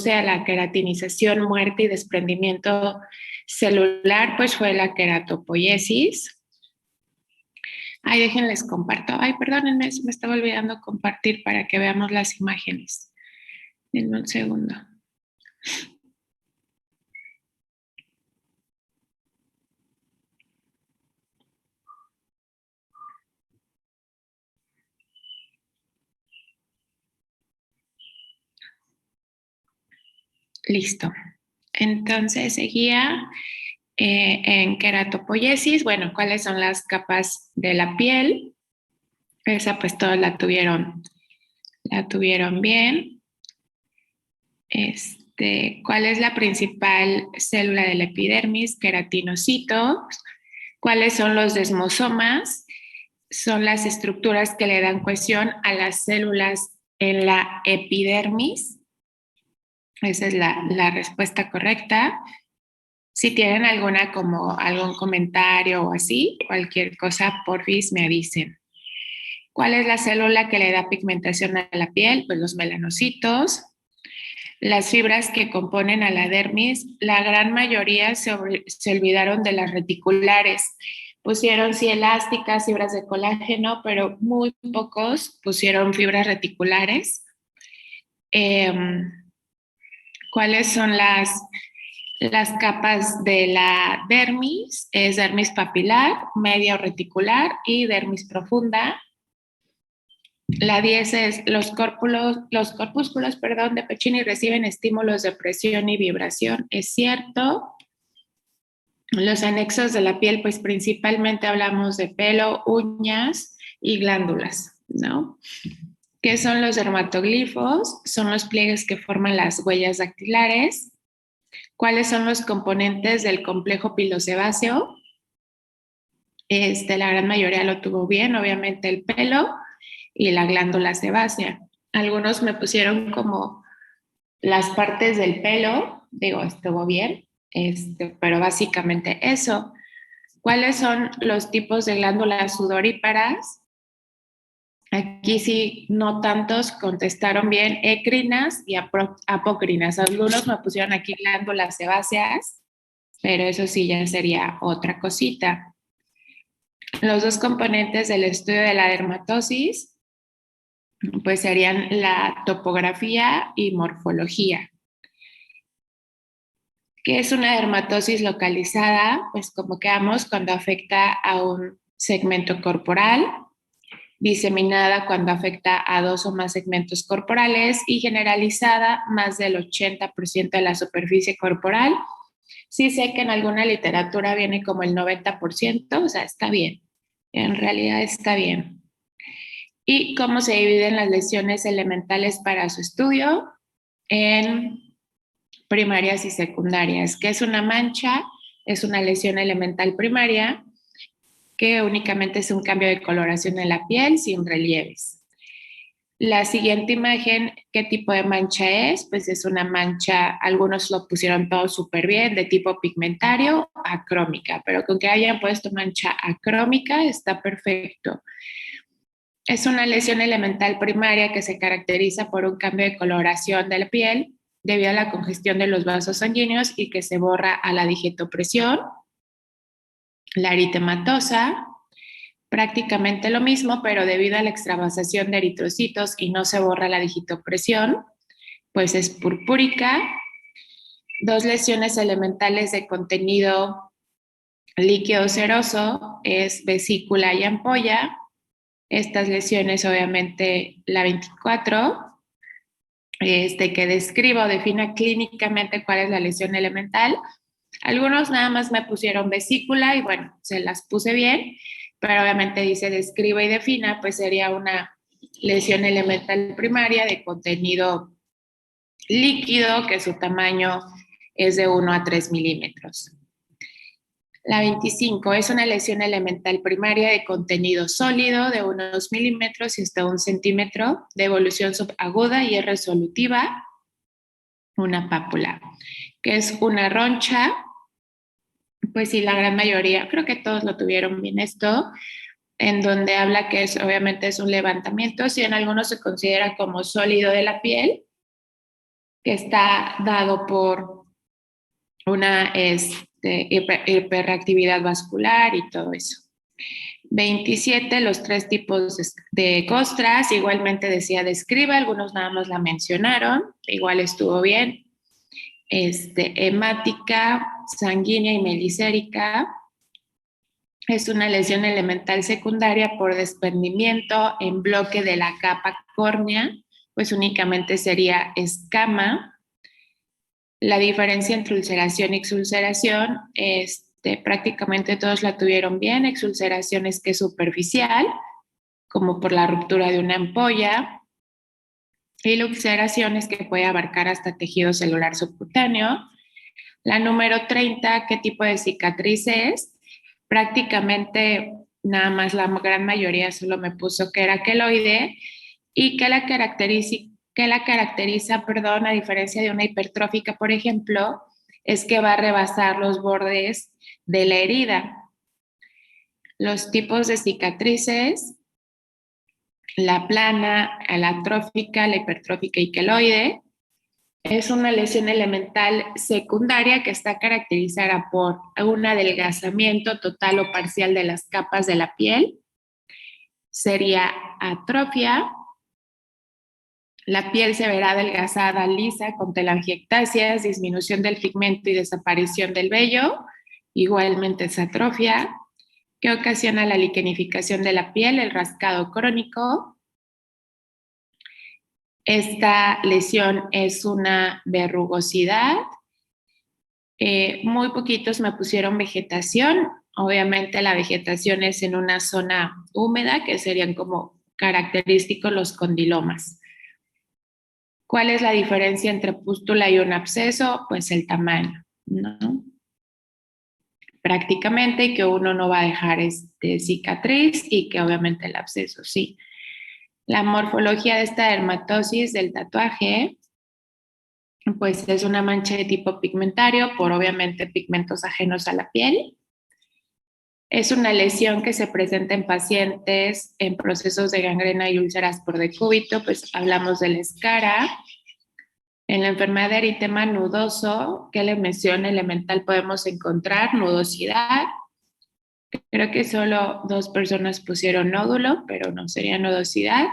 produce a la queratinización, muerte y desprendimiento celular, pues fue la queratopoiesis. Ay, déjenles comparto. Ay, perdónenme, me estaba olvidando compartir para que veamos las imágenes. Denme un segundo. Listo. Entonces seguía en queratopoiesis. Bueno, ¿cuáles son las capas de la piel? Esa pues todos la tuvieron bien. ¿Cuál es la principal célula de la epidermis? Queratinocitos. ¿Cuáles son los desmosomas? Son las estructuras que le dan cohesión a las células en la epidermis. Esa es la respuesta correcta. Si tienen algún comentario o así, cualquier cosa, porfis, me avisen. ¿Cuál es la célula que le da pigmentación a la piel? Pues los melanocitos. Las fibras que componen a la dermis, la gran mayoría se olvidaron de las reticulares. Pusieron sí elásticas, fibras de colágeno, pero muy pocos pusieron fibras reticulares. ¿Cuáles son las capas de la dermis? Es dermis papilar, media o reticular y dermis profunda. La 10 es los corpúsculos de Pacini reciben estímulos de presión y vibración. Es cierto. Los anexos de la piel, pues principalmente hablamos de pelo, uñas y glándulas, ¿no? ¿Qué son los dermatoglifos? Son los pliegues que forman las huellas dactilares. ¿Cuáles son los componentes del complejo pilosebáceo? La gran mayoría lo tuvo bien, obviamente el pelo y la glándula sebácea. Algunos me pusieron como las partes del pelo, digo, estuvo bien, pero básicamente eso. ¿Cuáles son los tipos de glándulas sudoríparas? Aquí sí, no tantos contestaron bien, ecrinas y apocrinas. Algunos me pusieron aquí glándulas sebáceas, pero eso sí ya sería otra cosita. Los dos componentes del estudio de la dermatosis, pues serían la topografía y morfología. ¿Qué es una dermatosis localizada? Pues como quedamos cuando afecta a un segmento corporal, diseminada cuando afecta a dos o más segmentos corporales y generalizada más del 80% de la superficie corporal. Sí sé que en alguna literatura viene como el 90%, o sea, está bien. En realidad está bien. ¿Y cómo se dividen las lesiones elementales para su estudio? En primarias y secundarias. ¿Qué es una mancha? Es una lesión elemental primaria que únicamente es un cambio de coloración en la piel sin relieves. La siguiente imagen, ¿qué tipo de mancha es? Pues es una mancha, algunos lo pusieron todo súper bien, de tipo pigmentario, acrómica, pero con que hayan puesto mancha acrómica está perfecto. Es una lesión elemental primaria que se caracteriza por un cambio de coloración de la piel debido a la congestión de los vasos sanguíneos y que se borra a la digitopresión. La eritematosa, prácticamente lo mismo, pero debido a la extravasación de eritrocitos y no se borra la digitopresión, pues es purpúrica. Dos lesiones elementales de contenido líquido seroso es vesícula y ampolla. Estas lesiones, obviamente, la 24, que describa o defina clínicamente cuál es la lesión elemental. Algunos nada más me pusieron vesícula y bueno, se las puse bien, pero obviamente dice describa y defina, pues sería una lesión elemental primaria de contenido líquido que su tamaño es de 1 a 3 milímetros. La 25 es una lesión elemental primaria de contenido sólido de unos milímetros y hasta 1 centímetro de evolución subaguda y es resolutiva. Una pápula, que es una roncha. Pues sí, la gran mayoría, creo que todos lo tuvieron bien esto, en donde habla que obviamente es un levantamiento, si en algunos se considera como sólido de la piel, que está dado por una hiperreactividad vascular y todo eso. 27, los 3 tipos de costras, igualmente decía describe, algunos nada más la mencionaron, igual estuvo bien. Hemática, sanguínea y melicérica. Es una lesión elemental secundaria por desprendimiento en bloque de la capa córnea, pues únicamente sería escama. La diferencia entre ulceración y exulceración, prácticamente todos la tuvieron bien. Exulceración es que es superficial, como por la ruptura de una ampolla, y la ulceración es que puede abarcar hasta tejido celular subcutáneo. La número 30, ¿qué tipo de cicatriz es? Prácticamente nada más la gran mayoría solo me puso que era queloide y que la caracteriza, perdón, a diferencia de una hipertrófica, por ejemplo, es que va a rebasar los bordes de la herida. Los tipos de cicatrices, la plana, la atrófica, la hipertrófica y queloide. Es una lesión elemental secundaria que está caracterizada por un adelgazamiento total o parcial de las capas de la piel. Sería atrofia. La piel se verá adelgazada, lisa, con telangiectasias, disminución del pigmento y desaparición del vello. Igualmente es atrofia, que ocasiona la liquenificación de la piel, el rascado crónico. Esta lesión es una verrugosidad. Muy poquitos me pusieron vegetación. Obviamente la vegetación es en una zona húmeda, que serían como característicos los condilomas. ¿Cuál es la diferencia entre pústula y un absceso? Pues el tamaño, ¿no? Prácticamente, que uno no va a dejar cicatriz y que obviamente el absceso sí. La morfología de esta dermatosis del tatuaje, pues es una mancha de tipo pigmentario por obviamente pigmentos ajenos a la piel. Es una lesión que se presenta en pacientes en procesos de gangrena y úlceras por decúbito, pues hablamos de la escara. En la enfermedad de eritema nudoso, ¿qué lesión elemental podemos encontrar? Nudosidad. Creo que solo 2 personas pusieron nódulo, pero no sería nudosidad.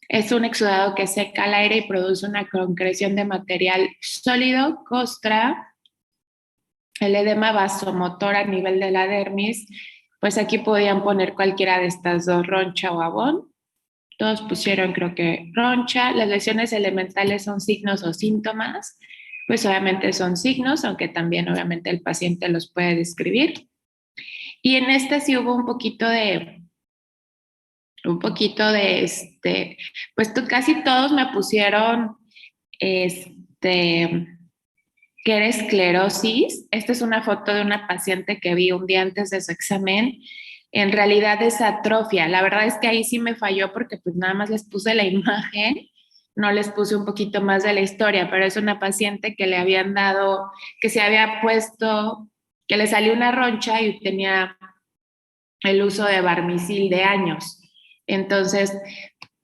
Es un exudado que seca al aire y produce una concreción de material sólido, costra. El edema vasomotor a nivel de la dermis, pues aquí podían poner cualquiera de estas dos, roncha o abón. Todos pusieron, creo que roncha. Las lesiones elementales son signos o síntomas. Pues obviamente son signos, aunque también obviamente el paciente los puede describir. Y en esta sí hubo un poquito de pues casi todos me pusieron que era esclerosis. Esta es una foto de una paciente que vi un día antes de su examen. En realidad es atrofia. La verdad es que ahí sí me falló porque pues nada más les puse la imagen, no les puse un poquito más de la historia, pero es una paciente que le habían dado, que se había puesto, que le salió una roncha y tenía el uso de Barmisil de años. Entonces,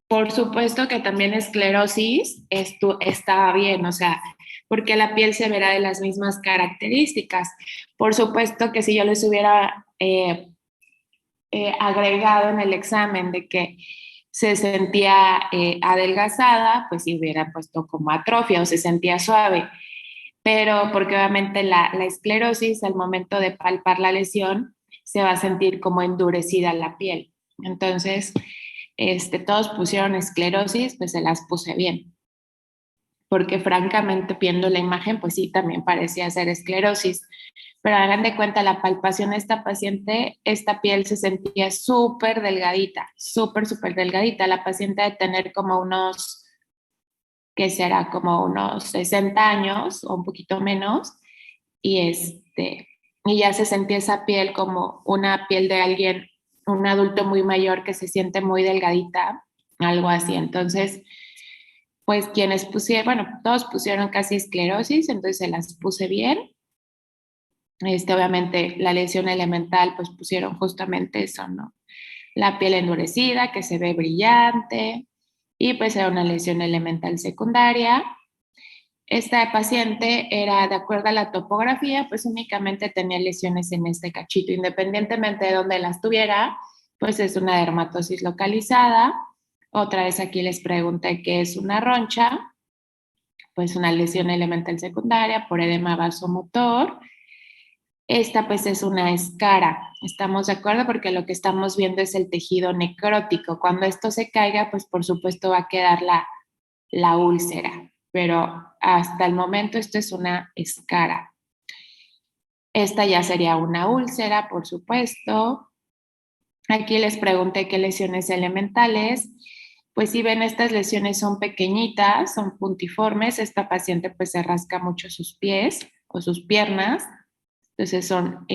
por supuesto que también esclerosis estaba bien, o sea, porque la piel se verá de las mismas características. Por supuesto que si yo les hubiera agregado en el examen de que se sentía adelgazada, pues si hubiera puesto como atrofia o se sentía suave. Pero porque obviamente la esclerosis al momento de palpar la lesión se va a sentir como endurecida la piel. Entonces, todos pusieron esclerosis, pues se las puse bien. Porque francamente, viendo la imagen, pues sí, también parecía ser esclerosis. Pero hagan de cuenta, la palpación de esta paciente, esta piel se sentía súper delgadita, súper delgadita. La paciente de tener como unos, que será como unos 60 años o un poquito menos, y, y ya se sentía esa piel como una piel de alguien, un adulto muy mayor que se siente muy delgadita, algo así. Entonces, pues quienes pusieron, bueno, todos pusieron casi esclerosis, entonces se las puse bien. Obviamente la lesión elemental, pues pusieron justamente eso, ¿no? La piel endurecida, que se ve brillante, y pues era una lesión elemental secundaria. Esta paciente era, de acuerdo a la topografía, pues únicamente tenía lesiones en este cachito, independientemente de dónde las tuviera, pues es una dermatosis localizada. Otra vez aquí les pregunté qué es una roncha, pues una lesión elemental secundaria por edema vasomotor. Esta pues es una escara, ¿estamos de acuerdo? Porque lo que estamos viendo es el tejido necrótico. Cuando esto se caiga, pues por supuesto va a quedar la úlcera, pero hasta el momento esto es una escara. Esta ya sería una úlcera, por supuesto. Aquí les pregunté qué lesiones elementales. Pues si ven, estas lesiones son pequeñitas, son puntiformes. Esta paciente pues se rasca mucho sus pies o sus piernas. Entonces son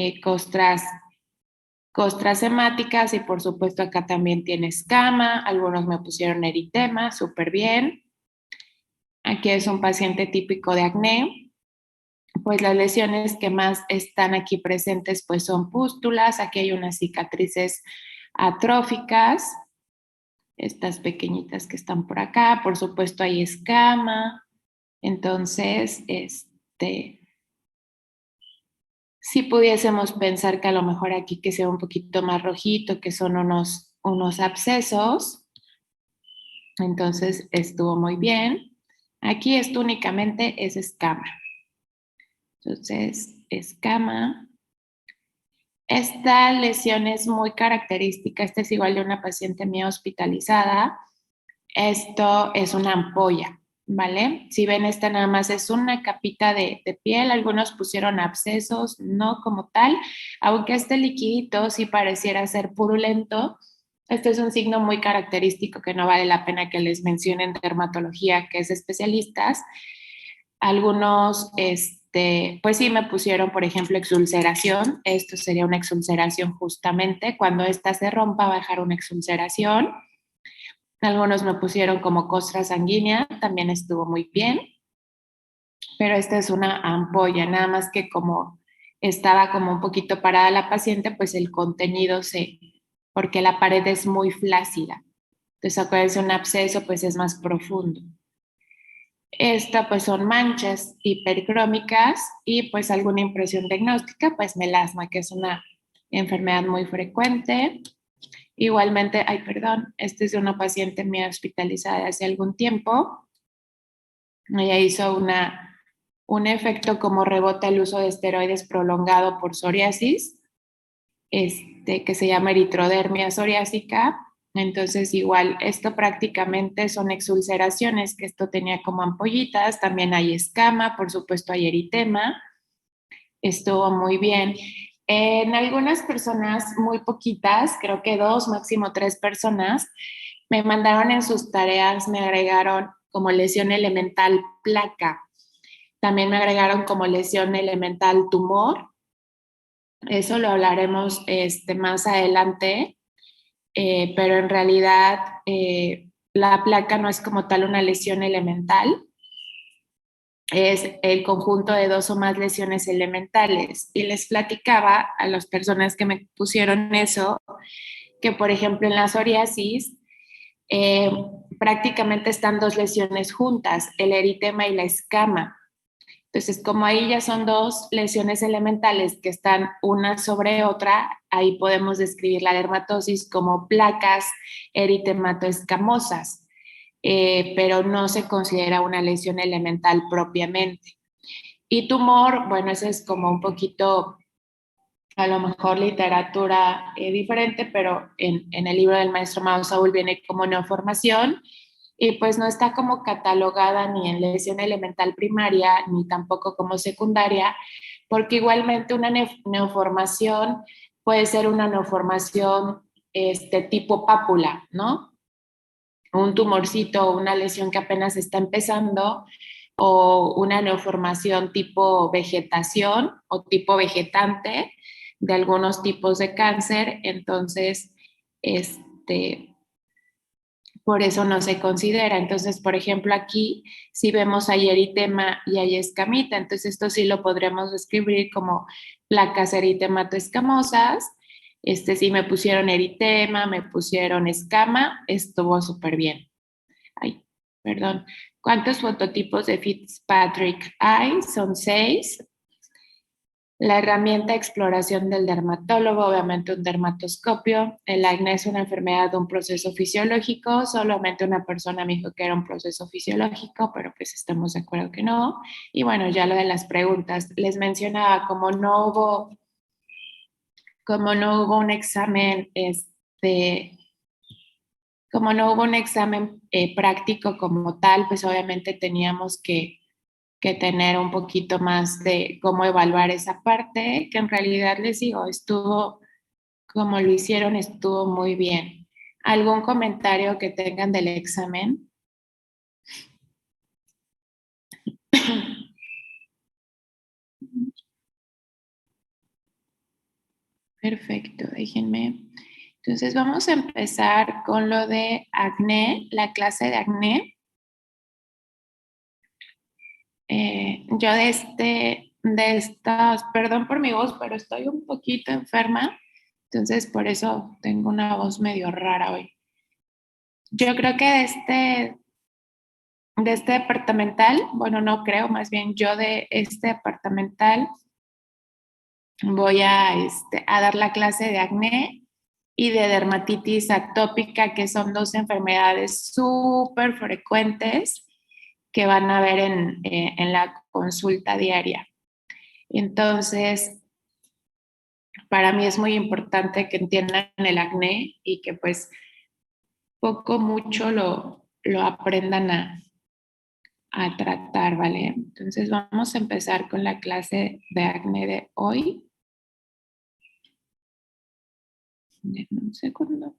costras hemáticas y por supuesto acá también tiene escama. Algunos me pusieron eritema, súper bien. Aquí es un paciente típico de acné. Pues las lesiones que más están aquí presentes pues son pústulas. Aquí hay unas cicatrices atróficas, estas pequeñitas que están por acá. Por supuesto hay escama. Entonces, si pudiésemos pensar que a lo mejor aquí que sea un poquito más rojito, que son unos abscesos, entonces estuvo muy bien. Aquí esto únicamente es escama. Entonces, escama. Esta lesión es muy característica, esta es igual de una paciente mía hospitalizada. Esto es una ampolla, ¿vale? Si ven, esta nada más es una capita de piel, algunos pusieron abscesos, no como tal, aunque este liquidito sí pareciera ser purulento. Este es un signo muy característico que no vale la pena que les mencionen dermatología, que es de especialistas. Algunos, pues sí me pusieron, por ejemplo, exulceración. Esto sería una exulceración justamente. Cuando esta se rompa, va a dejar una exulceración. Algunos me pusieron como costra sanguínea, también estuvo muy bien. Pero esta es una ampolla, nada más que como estaba como un poquito parada la paciente, pues el contenido porque la pared es muy flácida. Entonces, acuérdense, un absceso pues es más profundo. Esta pues son manchas hipercrómicas y pues alguna impresión diagnóstica, pues melasma, que es una enfermedad muy frecuente. Igualmente, ay, perdón, este es de una paciente mía hospitalizada hace algún tiempo. Ella hizo un efecto como rebota el uso de esteroides prolongado por psoriasis, que se llama eritrodermia psoriásica. Entonces, igual, esto prácticamente son exulceraciones, que esto tenía como ampollitas, también hay escama, por supuesto hay eritema, estuvo muy bien. En algunas personas, muy poquitas, creo que 2, máximo 3 personas, me mandaron en sus tareas, me agregaron como lesión elemental placa. También me agregaron como lesión elemental tumor. Eso lo hablaremos más adelante, pero en realidad la placa no es como tal una lesión elemental, es el conjunto de 2 o más lesiones elementales. Y les platicaba a las personas que me pusieron eso, que por ejemplo en la psoriasis eh, prácticamente están 2 lesiones juntas, el eritema y la escama. Entonces, como ahí ya son 2 lesiones elementales que están una sobre otra, ahí podemos describir la dermatosis como placas eritematoescamosas, pero no se considera una lesión elemental propiamente. Y tumor, bueno, eso es como un poquito, a lo mejor literatura diferente, pero en el libro del maestro Mao Saúl viene como neoformación y pues no está como catalogada ni en lesión elemental primaria ni tampoco como secundaria, porque igualmente una neoformación puede ser una neoformación tipo pápula, ¿no? Un tumorcito o una lesión que apenas está empezando, o una neoformación tipo vegetación o tipo vegetante de algunos tipos de cáncer. Entonces, por eso no se considera. Entonces, por ejemplo, aquí si vemos hay eritema y hay escamita, entonces esto sí lo podríamos describir como placas eritematoescamosas. Sí me pusieron eritema, me pusieron escama, estuvo súper bien. Ay, perdón. ¿Cuántos fototipos de Fitzpatrick hay? Son 6. La herramienta de exploración del dermatólogo, obviamente un dermatoscopio. El acné es una enfermedad de un proceso fisiológico. Solamente una persona me dijo que era un proceso fisiológico, pero pues estamos de acuerdo que no. Y bueno, ya lo de las preguntas. Les mencionaba, como no hubo un examen, como no hubo un examen práctico como tal, pues obviamente teníamos que tener un poquito más de cómo evaluar esa parte, que en realidad les digo, estuvo, como lo hicieron, estuvo muy bien. ¿Algún comentario que tengan del examen? Perfecto, déjenme. Entonces vamos a empezar con lo de acné, la clase de acné. Yo de estas, perdón por mi voz, pero estoy un poquito enferma, entonces por eso tengo una voz medio rara hoy. Yo creo que de este departamental, bueno, no creo, más bien yo de este departamental voy a dar la clase de acné y de dermatitis atópica, que son dos enfermedades súper frecuentes que van a ver en la consulta diaria. Entonces, para mí es muy importante que entiendan el acné y que pues poco mucho lo aprendan a tratar, ¿vale? Entonces vamos a empezar con la clase de acné de hoy. Denme un segundo.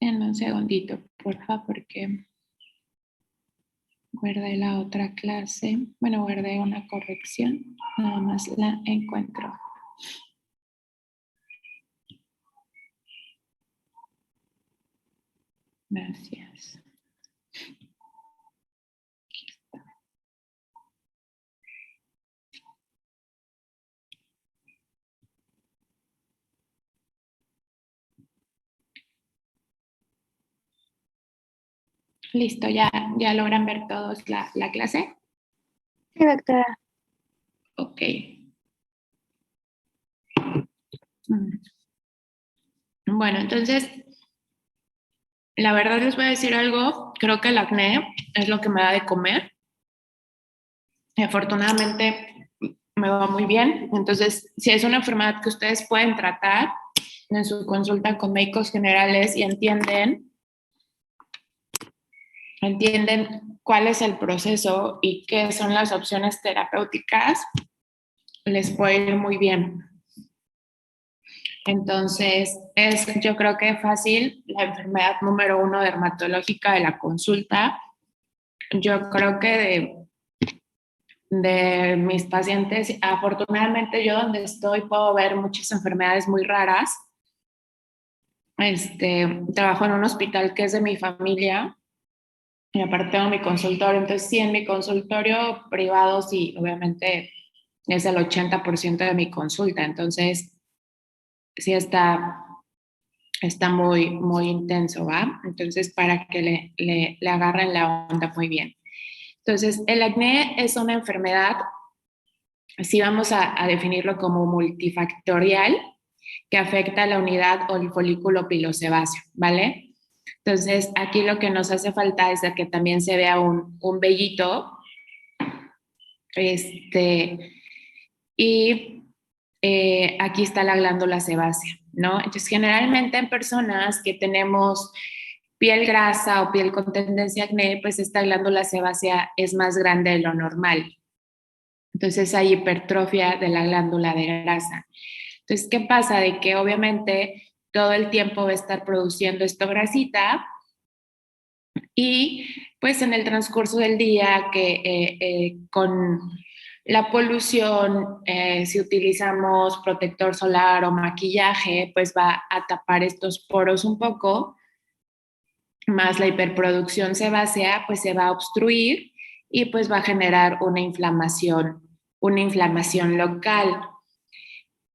Denme un segundito, porfa, porque guardé la otra clase. Bueno, guardé una corrección. Nada más la encuentro. Gracias. Listo, ya logran ver todos la clase. Sí, doctora. Ok. Bueno, entonces, la verdad les voy a decir algo. Creo que el acné es lo que me da de comer. Y afortunadamente me va muy bien. Entonces, si es una enfermedad que ustedes pueden tratar en su consulta con médicos generales y entienden cuál es el proceso y qué son las opciones terapéuticas, les puede ir muy bien. Entonces, yo creo que es fácil la enfermedad número 1 dermatológica de la consulta. Yo creo que de mis pacientes, afortunadamente yo donde estoy puedo ver muchas enfermedades muy raras. Trabajo en un hospital que es de mi familia y aparte tengo mi consultorio. Entonces, sí, en mi consultorio privado, sí, obviamente es el 80% de mi consulta. Entonces, sí está muy, muy intenso, ¿va? Entonces, para que le agarren la onda muy bien. Entonces, el acné es una enfermedad, así vamos a definirlo como multifactorial, que afecta a la unidad o el folículo pilosebáceo, ¿vale? Entonces, aquí lo que nos hace falta es de que también se vea un vellito, y aquí está la glándula sebácea, ¿no? Entonces, generalmente en personas que tenemos piel grasa o piel con tendencia a acné, pues esta glándula sebácea es más grande de lo normal. Entonces hay hipertrofia de la glándula de grasa. Entonces, ¿qué pasa? De que obviamente todo el tiempo va a estar produciendo esto grasita y pues en el transcurso del día que con la polución, si utilizamos protector solar o maquillaje, pues va a tapar estos poros un poco, más la hiperproducción sebácea, pues se va a obstruir y pues va a generar una inflamación local.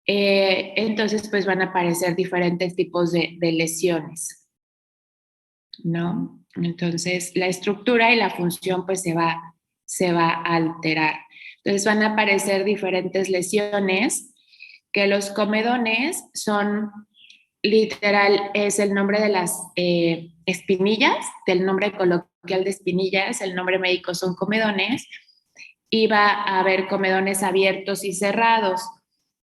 Entonces, pues van a aparecer diferentes tipos de lesiones, ¿no? Entonces, la estructura y la función pues se va a alterar. Entonces, van a aparecer diferentes lesiones, que los comedones son, literal, es el nombre de las espinillas, del nombre coloquial de espinillas, el nombre médico son comedones, y va a haber comedones abiertos y cerrados.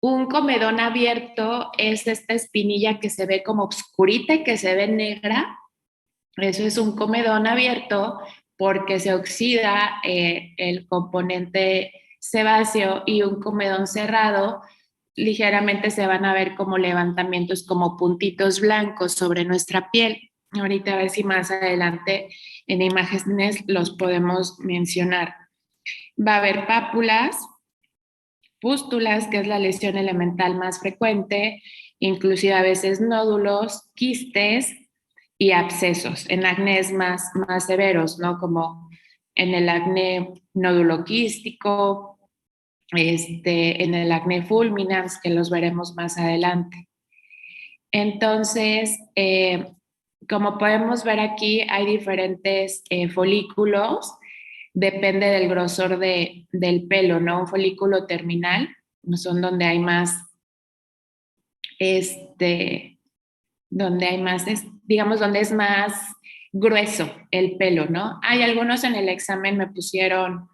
Un comedón abierto es esta espinilla que se ve como obscurita y que se ve negra. Eso es un comedón abierto porque se oxida el componente sebáceo, y un comedón cerrado ligeramente se van a ver como levantamientos, como puntitos blancos sobre nuestra piel. Ahorita a ver si más adelante en imágenes los podemos mencionar. Va a haber pápulas, pústulas, que es la lesión elemental más frecuente, inclusive a veces nódulos, quistes y abscesos. En acné es más severos, ¿no? Como en el acné nódulo quístico, en el acné fulminans, que los veremos más adelante. Entonces, como podemos ver aquí, hay diferentes folículos, depende del grosor del pelo, ¿no? Un folículo terminal son donde hay más, digamos, donde es más grueso el pelo, ¿no? Hay algunos en el examen me pusieron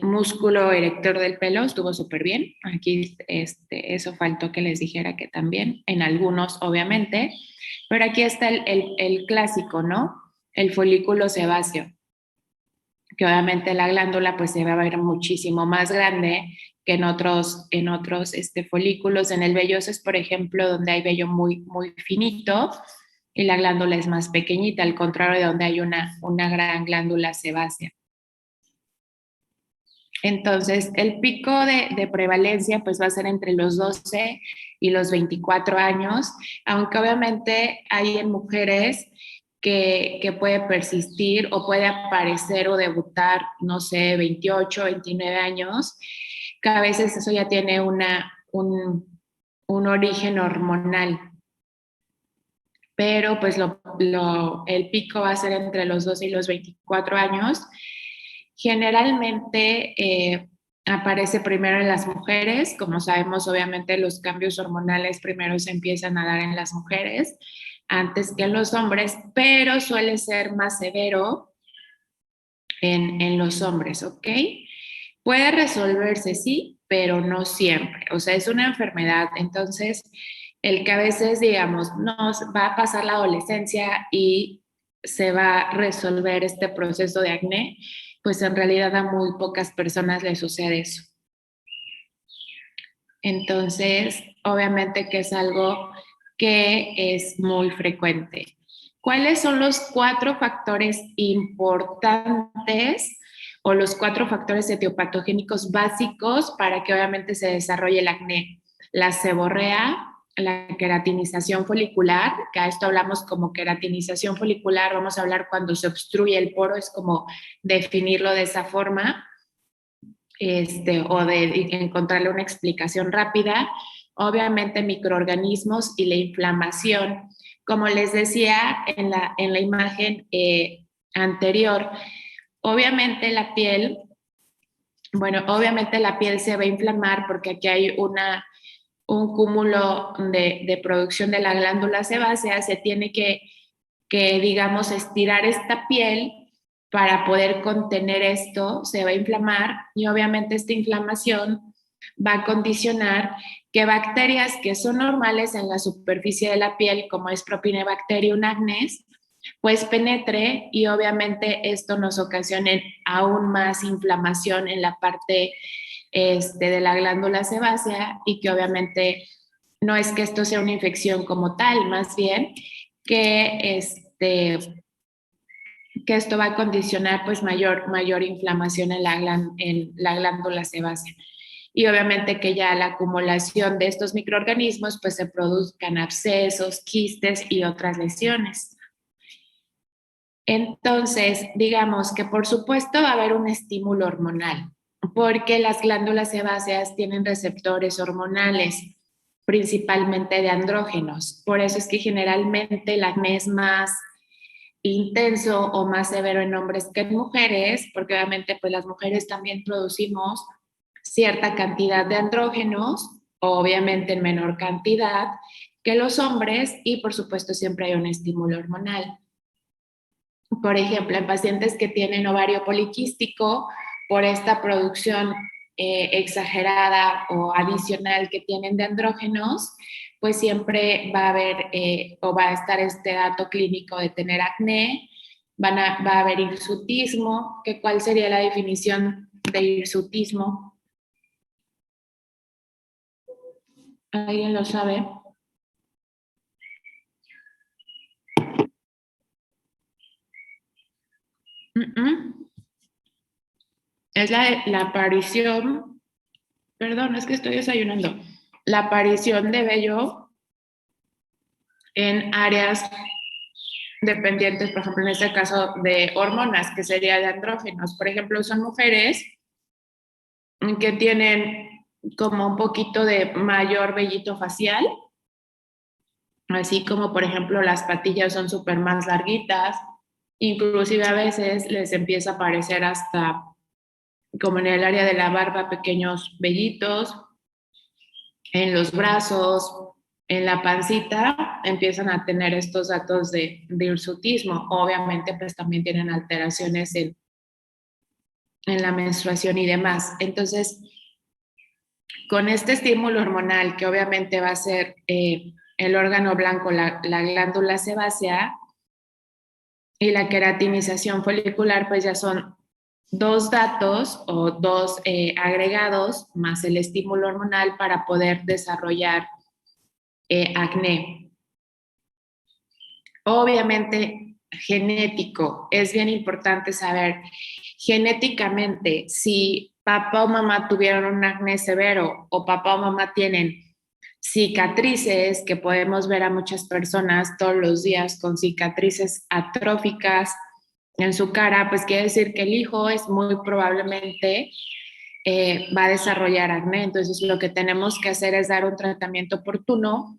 músculo erector del pelo, estuvo súper bien. Aquí eso faltó que les dijera que también, en algunos obviamente, pero aquí está el clásico, ¿no? El folículo sebáceo, que obviamente la glándula pues se va a ver muchísimo más grande que en otros folículos. En el velloso es, por ejemplo, donde hay vello muy finito y la glándula es más pequeñita, al contrario de donde hay una gran glándula sebácea. Entonces, el pico de prevalencia pues va a ser entre los 12 y los 24 años, aunque obviamente hay en mujeres que puede persistir o puede aparecer o debutar, no sé, 28, 29 años, que a veces eso ya tiene un origen hormonal. Pero pues el pico va a ser entre los 12 y los 24 años. Generalmente aparece primero en las mujeres. Como sabemos, obviamente los cambios hormonales primero se empiezan a dar en las mujeres antes que en los hombres, pero suele ser más severo en los hombres, ¿ok? Puede resolverse, sí, pero no siempre. O sea, es una enfermedad. Entonces, el que a veces, digamos, nos va a pasar la adolescencia y se va a resolver este proceso de acné, pues en realidad a muy pocas personas les sucede eso. Entonces, obviamente que es algo que es muy frecuente. ¿Cuáles son los 4 factores importantes o los 4 factores etiopatogénicos básicos para que obviamente se desarrolle el acné? La seborrea, la queratinización folicular, que a esto hablamos como queratinización folicular, vamos a hablar cuando se obstruye el poro, es como definirlo de esa forma, o de encontrarle una explicación rápida. Obviamente microorganismos y la inflamación. Como les decía en la imagen anterior, obviamente la piel, bueno, obviamente la piel se va a inflamar porque aquí hay un cúmulo de producción de la glándula sebácea, se tiene que, digamos, estirar esta piel para poder contener esto, se va a inflamar y obviamente esta inflamación va a condicionar que bacterias que son normales en la superficie de la piel, como es Propionibacterium acnes, pues penetre y obviamente esto nos ocasione aún más inflamación en la parte de la glándula sebácea y que obviamente no es que esto sea una infección como tal, más bien que, que esto va a condicionar pues mayor inflamación en la glándula sebácea. Y obviamente que ya la acumulación de estos microorganismos pues se produzcan abscesos, quistes y otras lesiones. Entonces, digamos que por supuesto va a haber un estímulo hormonal, porque las glándulas sebáceas tienen receptores hormonales, principalmente de andrógenos. Por eso es que generalmente el acné es más intenso o más severo en hombres que en mujeres, porque obviamente pues las mujeres también producimos cierta cantidad de andrógenos, obviamente en menor cantidad que los hombres, y por supuesto siempre hay un estímulo hormonal. Por ejemplo, en pacientes que tienen ovario poliquístico, por esta producción exagerada o adicional que tienen de andrógenos, pues siempre va a haber o va a estar este dato clínico de tener acné, va a haber hirsutismo, que cuál sería la definición de hirsutismo. ¿Alguien lo sabe? Es la aparición, perdón, es que estoy desayunando, la aparición de vello en áreas dependientes, por ejemplo, en este caso de hormonas, que sería de andrógenos. Por ejemplo, son mujeres que tienen como un poquito de mayor vellito facial, así como por ejemplo las patillas son súper más larguitas, inclusive a veces les empieza a aparecer hasta como en el área de la barba pequeños vellitos, en los brazos, en la pancita, empiezan a tener estos datos de hirsutismo. Obviamente, pues también tienen alteraciones en la menstruación y demás. Entonces, con este estímulo hormonal, que obviamente va a ser el órgano blanco, la glándula sebácea, y la queratinización folicular, pues ya son dos datos o dos agregados más el estímulo hormonal para poder desarrollar acné. Obviamente, genético, es bien importante saber genéticamente si papá o mamá tuvieron un acné severo o papá o mamá tienen cicatrices, que podemos ver a muchas personas todos los días con cicatrices atróficas en su cara, pues quiere decir que el hijo es muy probablemente va a desarrollar acné. Entonces lo que tenemos que hacer es dar un tratamiento oportuno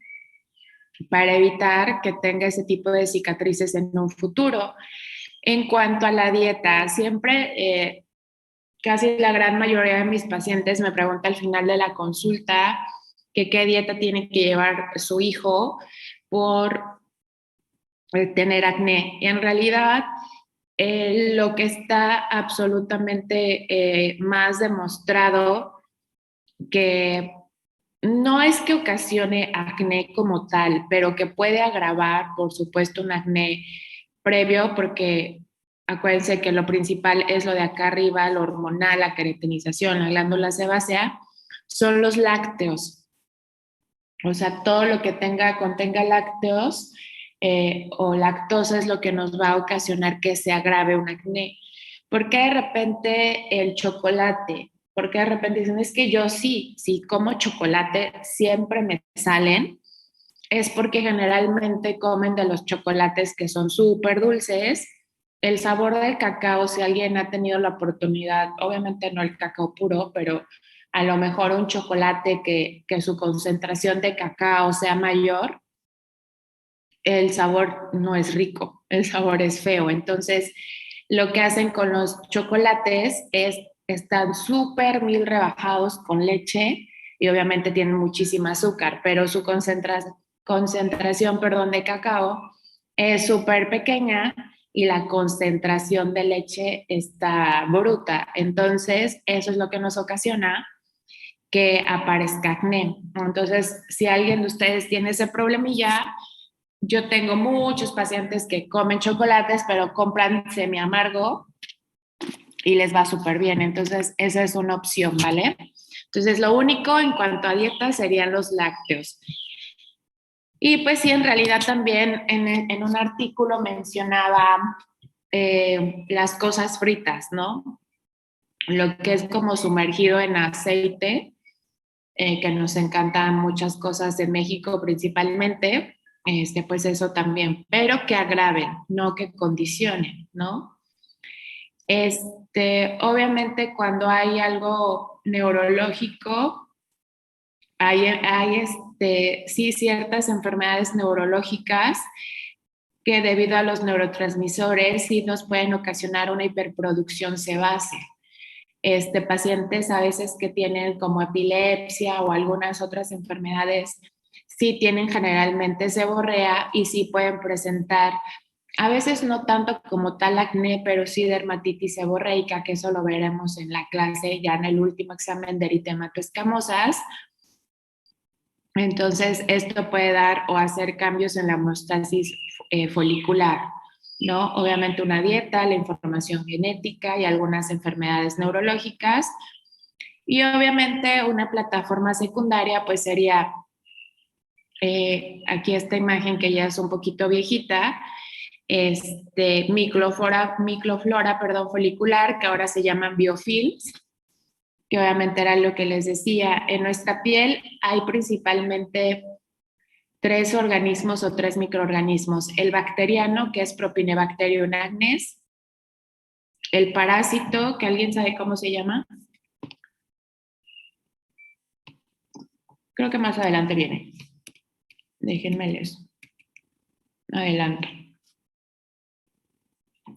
para evitar que tenga ese tipo de cicatrices en un futuro. En cuanto a la dieta, siempre, casi la gran mayoría de mis pacientes me pregunta al final de la consulta que qué dieta tiene que llevar su hijo por tener acné. Y en realidad, lo que está absolutamente más demostrado que no es que ocasione acné como tal, pero que puede agravar, por supuesto, un acné previo, porque acuérdense que lo principal es lo de acá arriba, lo hormonal, la queratinización, la glándula sebácea, son los lácteos. O sea, todo lo que contenga lácteos o lactosa es lo que nos va a ocasionar que se agrave un acné. ¿Por qué de repente el chocolate? Porque de repente dicen, es que yo sí como chocolate, siempre me salen. Es porque generalmente comen de los chocolates que son súper dulces. El sabor del cacao, si alguien ha tenido la oportunidad, obviamente no el cacao puro, pero a lo mejor un chocolate que su concentración de cacao sea mayor, el sabor no es rico, el sabor es feo. Entonces, lo que hacen con los chocolates es, están súper mil rebajados con leche y obviamente tienen muchísima azúcar, pero su concentración, perdón, de cacao es súper pequeña y la concentración de leche está bruta. Entonces, eso es lo que nos ocasiona que aparezca acné. Entonces, si alguien de ustedes tiene ese problemilla, yo tengo muchos pacientes que comen chocolates, pero compran semi amargo y les va súper bien. Entonces, esa es una opción, ¿vale? Entonces, lo único en cuanto a dieta serían los lácteos. Y pues sí, en realidad también en un artículo mencionaba las cosas fritas, ¿no? Lo que es como sumergido en aceite, que nos encantan muchas cosas en México principalmente, pues eso también, pero que agraven, no que condicionen, ¿no? Obviamente cuando hay algo neurológico, hay sí ciertas enfermedades neurológicas que debido a los neurotransmisores sí nos pueden ocasionar una hiperproducción sebácea. Pacientes a veces que tienen como epilepsia o algunas otras enfermedades, sí tienen generalmente seborrea y sí pueden presentar, a veces no tanto como tal acné, pero sí dermatitis seborreica, que eso lo veremos en la clase ya en el último examen de eritema escamosas. Entonces, esto puede dar o hacer cambios en la homeostasis folicular, ¿no? Obviamente una dieta, la información genética y algunas enfermedades neurológicas. Y obviamente una plataforma secundaria, pues sería aquí esta imagen que ya es un poquito viejita, microflora, perdón, folicular, que ahora se llaman biofilms, que obviamente era lo que les decía. En nuestra piel hay principalmente tres organismos o tres microorganismos. El bacteriano, que es Propinebacterium agnes, el parásito, que alguien sabe cómo se llama. Creo que más adelante viene. Déjenme leer. Adelante.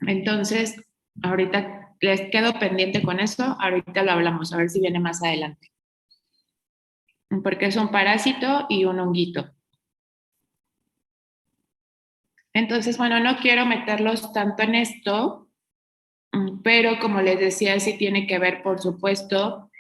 Entonces, ahorita les quedo pendiente con eso. Ahorita lo hablamos, a ver si viene más adelante. Porque es un parásito y un honguito. Entonces, bueno, no quiero meterlos tanto en esto, pero como les decía, sí tiene que ver, por supuesto,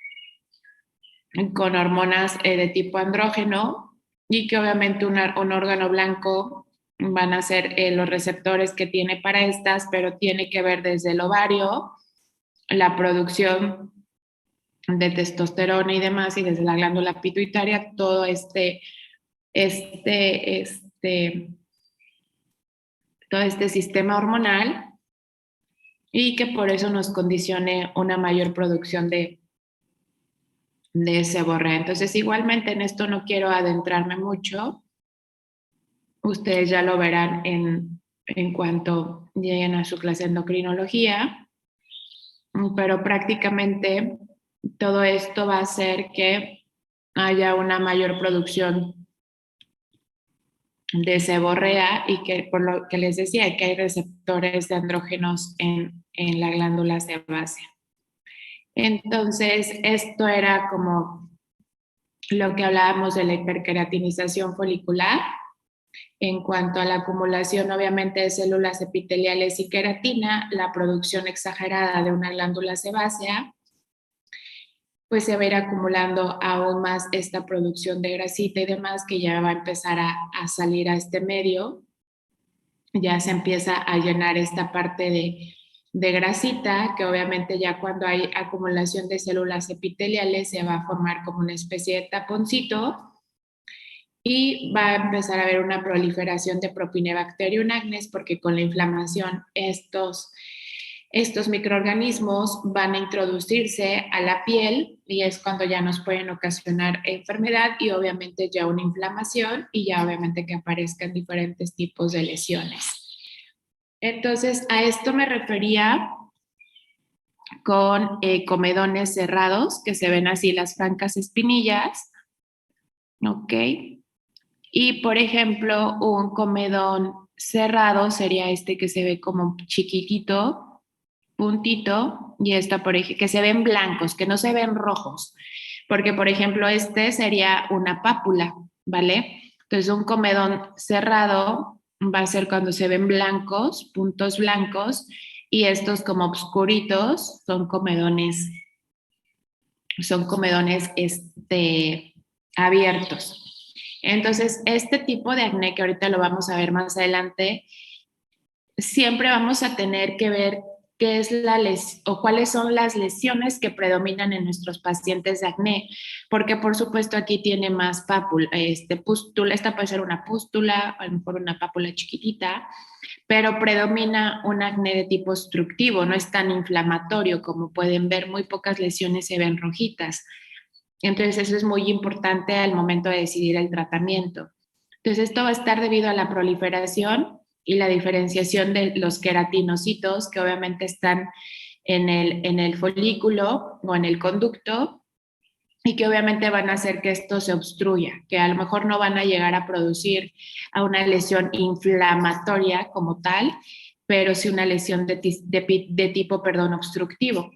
con hormonas de tipo andrógeno y que obviamente un órgano blanco van a ser los receptores que tiene para estas, pero tiene que ver desde el ovario, la producción de testosterona y demás, y desde la glándula pituitaria, todo este, este, todo este sistema hormonal y que por eso nos condicione una mayor producción de seborrea. Entonces, igualmente en esto no quiero adentrarme mucho. Ustedes ya lo verán en cuanto lleguen a su clase de endocrinología, pero prácticamente todo esto va a hacer que haya una mayor producción de seborrea y que por lo que les decía que hay receptores de andrógenos en la glándula sebácea. Entonces, esto era como lo que hablábamos de la hiperqueratinización folicular. En cuanto a la acumulación, obviamente, de células epiteliales y queratina, la producción exagerada de una glándula sebácea, pues se va a ir acumulando aún más esta producción de grasita y demás que ya va a empezar a salir a este medio. Ya se empieza a llenar esta parte de grasita, que obviamente ya cuando hay acumulación de células epiteliales se va a formar como una especie de taponcito y va a empezar a haber una proliferación de Propinebacterium agnes porque con la inflamación estos microorganismos van a introducirse a la piel y es cuando ya nos pueden ocasionar enfermedad y obviamente ya una inflamación y ya obviamente que aparezcan diferentes tipos de lesiones. Entonces, a esto me refería con comedones cerrados, que se ven así las francas espinillas, ¿ok? Y, por ejemplo, un comedón cerrado sería este que se ve como chiquitito, puntito y esto, por ejemplo, que se ven blancos, que no se ven rojos, porque por ejemplo este sería una pápula, ¿vale? Entonces un comedón cerrado va a ser cuando se ven blancos, puntos blancos, y estos como oscuritos son comedones abiertos. Entonces, este tipo de acné, que ahorita lo vamos a ver más adelante, siempre vamos a tener que ver qué es o cuáles son las lesiones que predominan en nuestros pacientes de acné, porque por supuesto aquí tiene más pápula, pústula, esta puede ser una pústula, a lo mejor una pápula chiquitita, pero predomina un acné de tipo obstructivo, no es tan inflamatorio como pueden ver, muy pocas lesiones se ven rojitas. Entonces eso es muy importante al momento de decidir el tratamiento. Entonces esto va a estar debido a la proliferación y la diferenciación de los queratinocitos que obviamente están en el folículo o en el conducto y que obviamente van a hacer que esto se obstruya, que a lo mejor no van a llegar a producir a una lesión inflamatoria como tal, pero sí una lesión de tipo, obstructivo.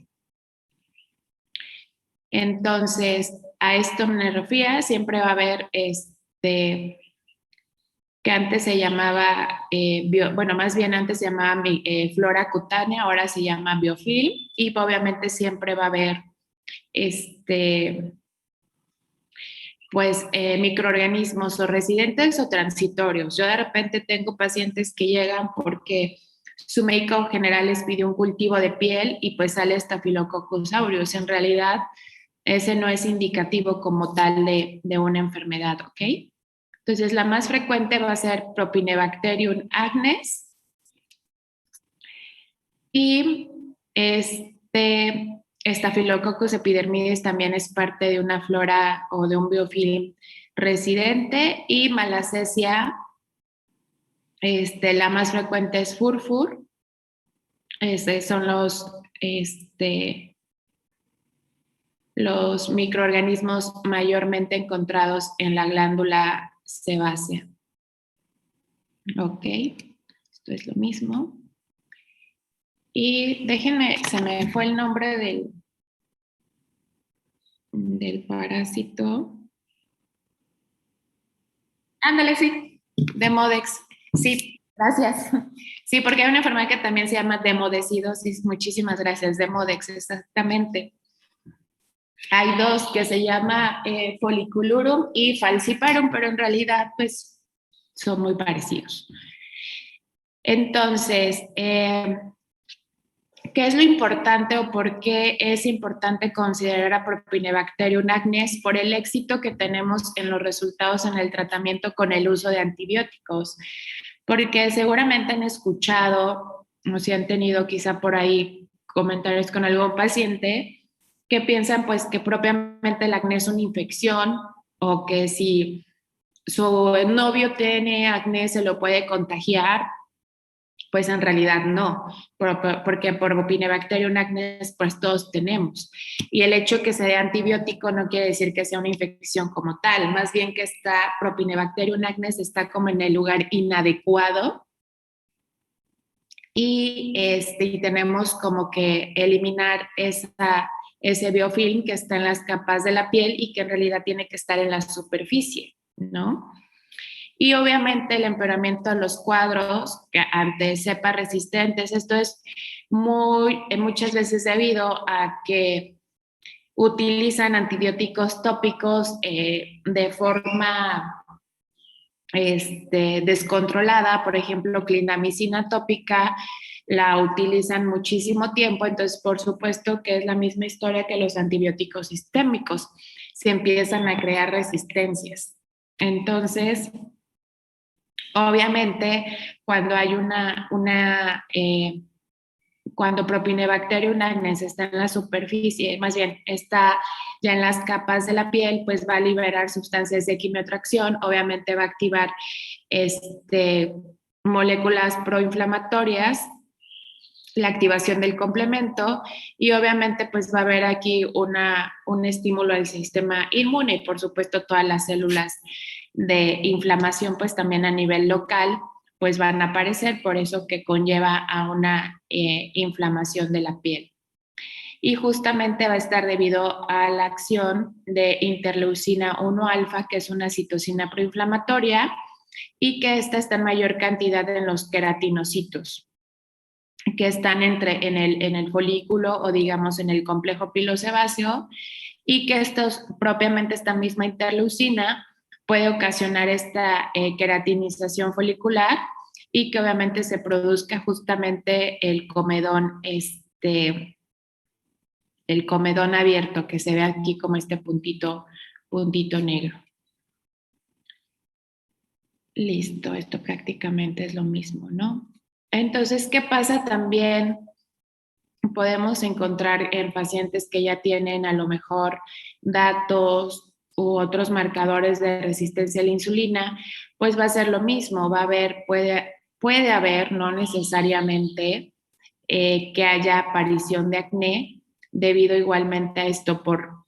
Entonces, a esto me refiero, siempre va a haber que antes se llamaba, más bien antes se llamaba flora cutánea, ahora se llama biofilm, y obviamente siempre va a haber microorganismos o residentes o transitorios. Yo de repente tengo pacientes que llegan porque su médico general les pide un cultivo de piel y pues sale Staphylococcus aureus. En realidad, ese no es indicativo como tal de una enfermedad, ¿ok? Entonces, la más frecuente va a ser Propinebacterium agnes. Y Staphylococcus epidermidis también es parte de una flora o de un biofilm residente. Y Malassezia, la más frecuente es Furfur. Son los microorganismos mayormente encontrados en la glándula sebácea. Ok, esto es lo mismo. Y déjenme, se me fue el nombre del parásito. Ándale, sí, Demodex. Sí, gracias. Sí, porque hay una enfermedad que también se llama demodecidosis. Muchísimas gracias, Demodex, exactamente. Hay dos que se llama Folliculurum y Falciparum, pero en realidad pues son muy parecidos. Entonces, ¿qué es lo importante o por qué es importante considerar a Propinebacterium agnes? Por el éxito que tenemos en los resultados en el tratamiento con el uso de antibióticos. Porque seguramente han escuchado o si han tenido quizá por ahí comentarios con algún paciente que piensan pues que propiamente el acné es una infección o que si su novio tiene acné se lo puede contagiar, pues en realidad no, porque por Propinebacterium agnes pues todos tenemos. Y el hecho que sea antibiótico no quiere decir que sea una infección como tal, más bien que está Propinebacterium agnes está como en el lugar inadecuado y tenemos como que eliminar ese biofilm que está en las capas de la piel y que en realidad tiene que estar en la superficie, ¿no? Y obviamente el empeoramiento de los cuadros ante cepas resistentes, esto es muchas veces debido a que utilizan antibióticos tópicos de forma descontrolada, por ejemplo, clindamicina tópica, la utilizan muchísimo tiempo, entonces por supuesto que es la misma historia que los antibióticos sistémicos, se empiezan a crear resistencias. Entonces, obviamente, cuando hay cuando Propinebacterium agnes está en la superficie, más bien está ya en las capas de la piel, pues va a liberar sustancias de quimiotracción, obviamente va a activar moléculas proinflamatorias, la activación del complemento y obviamente pues va a haber aquí un estímulo al sistema inmune y por supuesto todas las células de inflamación pues también a nivel local pues van a aparecer, por eso que conlleva a una inflamación de la piel. Y justamente va a estar debido a la acción de interleucina 1 alfa, que es una citocina proinflamatoria, y que esta está en mayor cantidad en los queratinocitos, que están en el folículo o digamos en el complejo pilosebáceo, y que propiamente esta misma interleucina puede ocasionar esta queratinización folicular y que obviamente se produzca justamente el comedón, el comedón abierto, que se ve aquí como este puntito negro. Listo, esto prácticamente es lo mismo, ¿no? Entonces, ¿qué pasa también? Podemos encontrar en pacientes que ya tienen a lo mejor datos u otros marcadores de resistencia a la insulina, pues va a ser lo mismo, va a haber, puede haber, no necesariamente, que haya aparición de acné, debido igualmente a esto por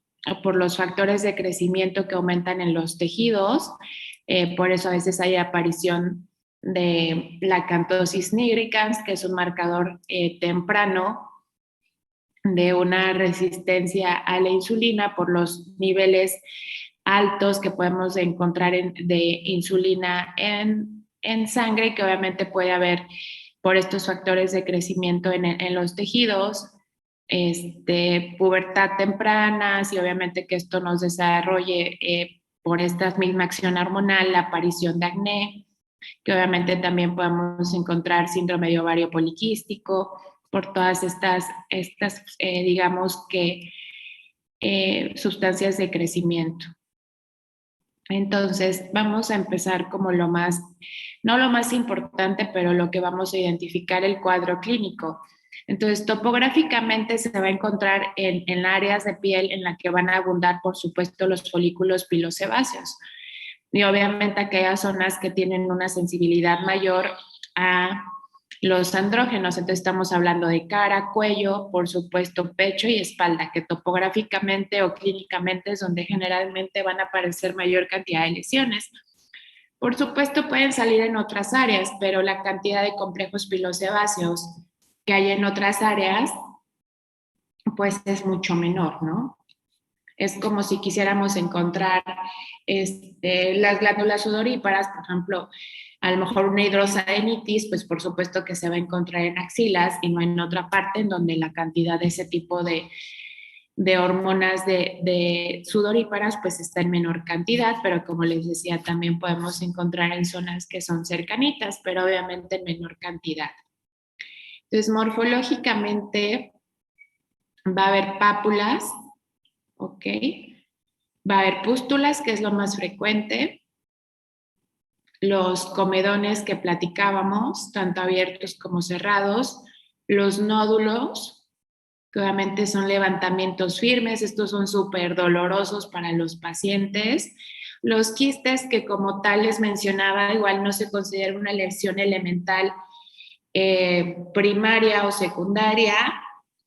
los factores de crecimiento que aumentan en los tejidos, por eso a veces hay aparición de la acantosis nigricans, que es un marcador temprano de una resistencia a la insulina por los niveles altos que podemos encontrar de insulina en sangre, que obviamente puede haber por estos factores de crecimiento en los tejidos, pubertad temprana, y obviamente que esto nos desarrolle por esta misma acción hormonal, la aparición de acné, que obviamente también podemos encontrar síndrome de ovario poliquístico, por todas estas digamos que, sustancias de crecimiento. Entonces, vamos a empezar como no lo más importante, pero lo que vamos a identificar el cuadro clínico. Entonces, topográficamente se va a encontrar en áreas de piel en la que van a abundar, por supuesto, los folículos pilosebáceos. Y obviamente aquellas zonas que tienen una sensibilidad mayor a los andrógenos. Entonces estamos hablando de cara, cuello, por supuesto pecho y espalda, que topográficamente o clínicamente es donde generalmente van a aparecer mayor cantidad de lesiones. Por supuesto pueden salir en otras áreas, pero la cantidad de complejos pilosebáceos que hay en otras áreas pues es mucho menor, ¿no? Es como si quisiéramos encontrar las glándulas sudoríparas, por ejemplo, a lo mejor una hidrosadenitis, pues por supuesto que se va a encontrar en axilas y no en otra parte en donde la cantidad de ese tipo de hormonas de sudoríparas pues está en menor cantidad, pero como les decía, también podemos encontrar en zonas que son cercanitas, pero obviamente en menor cantidad. Entonces, morfológicamente va a haber pápulas, ¿ok? Va a haber pústulas, que es lo más frecuente, los comedones que platicábamos, tanto abiertos como cerrados, los nódulos, que obviamente son levantamientos firmes, estos son súper dolorosos para los pacientes, los quistes, que como tal les mencionaba, igual no se considera una lesión elemental primaria o secundaria.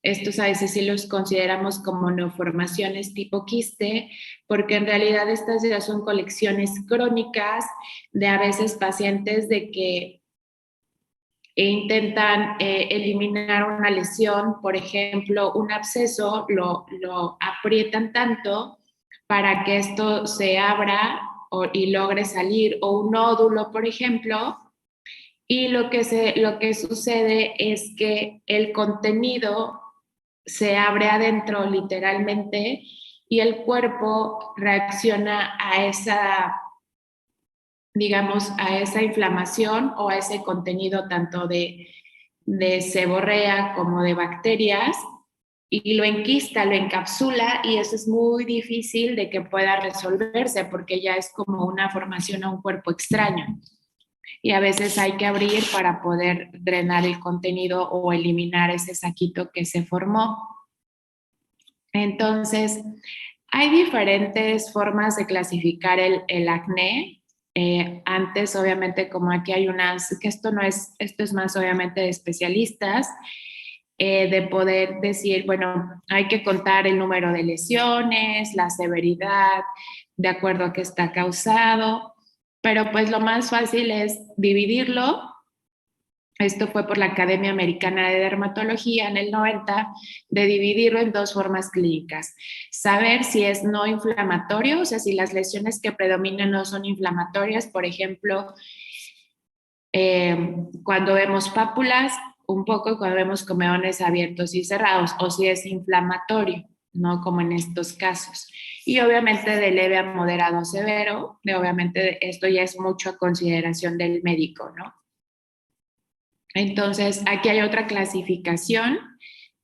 Estos a veces sí los consideramos como neoformaciones tipo quiste, porque en realidad estas ya son colecciones crónicas de a veces pacientes de que intentan eliminar una lesión, por ejemplo, un absceso, lo aprietan tanto para que esto se abra y logre salir, o un nódulo, por ejemplo, y lo que sucede es que el contenido se abre adentro literalmente y el cuerpo reacciona a esa, digamos, a esa inflamación o a ese contenido tanto de seborrea como de bacterias y lo enquista, lo encapsula, y eso es muy difícil de que pueda resolverse porque ya es como una formación a un cuerpo extraño. Y a veces hay que abrir para poder drenar el contenido o eliminar ese saquito que se formó. Entonces, hay diferentes formas de clasificar el acné. Antes, obviamente, como aquí hay unas, que esto es más obviamente de especialistas, de poder decir, bueno, hay que contar el número de lesiones, la severidad, de acuerdo a qué está causado, pero pues lo más fácil es dividirlo Esto fue por la Academia Americana de Dermatología en el 90, de dividirlo en dos formas clínicas. Saber si es no inflamatorio, o sea, si las lesiones que predominan no son inflamatorias, por ejemplo, cuando vemos pápulas, un poco cuando vemos comedones abiertos y cerrados, o si es inflamatorio, ¿no? Como en estos casos. Y obviamente de leve a moderado severo, obviamente esto ya es mucho a consideración del médico, ¿no? Entonces, aquí hay otra clasificación.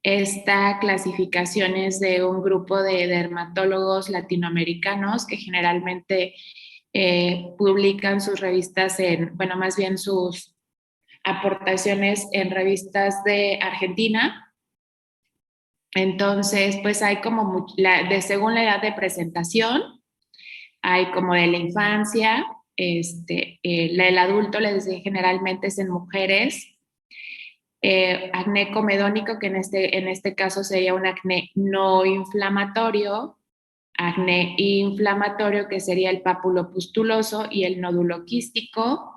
Esta clasificación es de un grupo de dermatólogos latinoamericanos que generalmente publican sus revistas bueno, más bien sus aportaciones en revistas de Argentina. Entonces, pues hay como, según la edad de presentación, hay como de la infancia, el adulto les dice, generalmente es en mujeres, acné comedónico, que en este caso sería un acné no inflamatorio, acné inflamatorio, que sería el pápulo pustuloso y el nódulo quístico,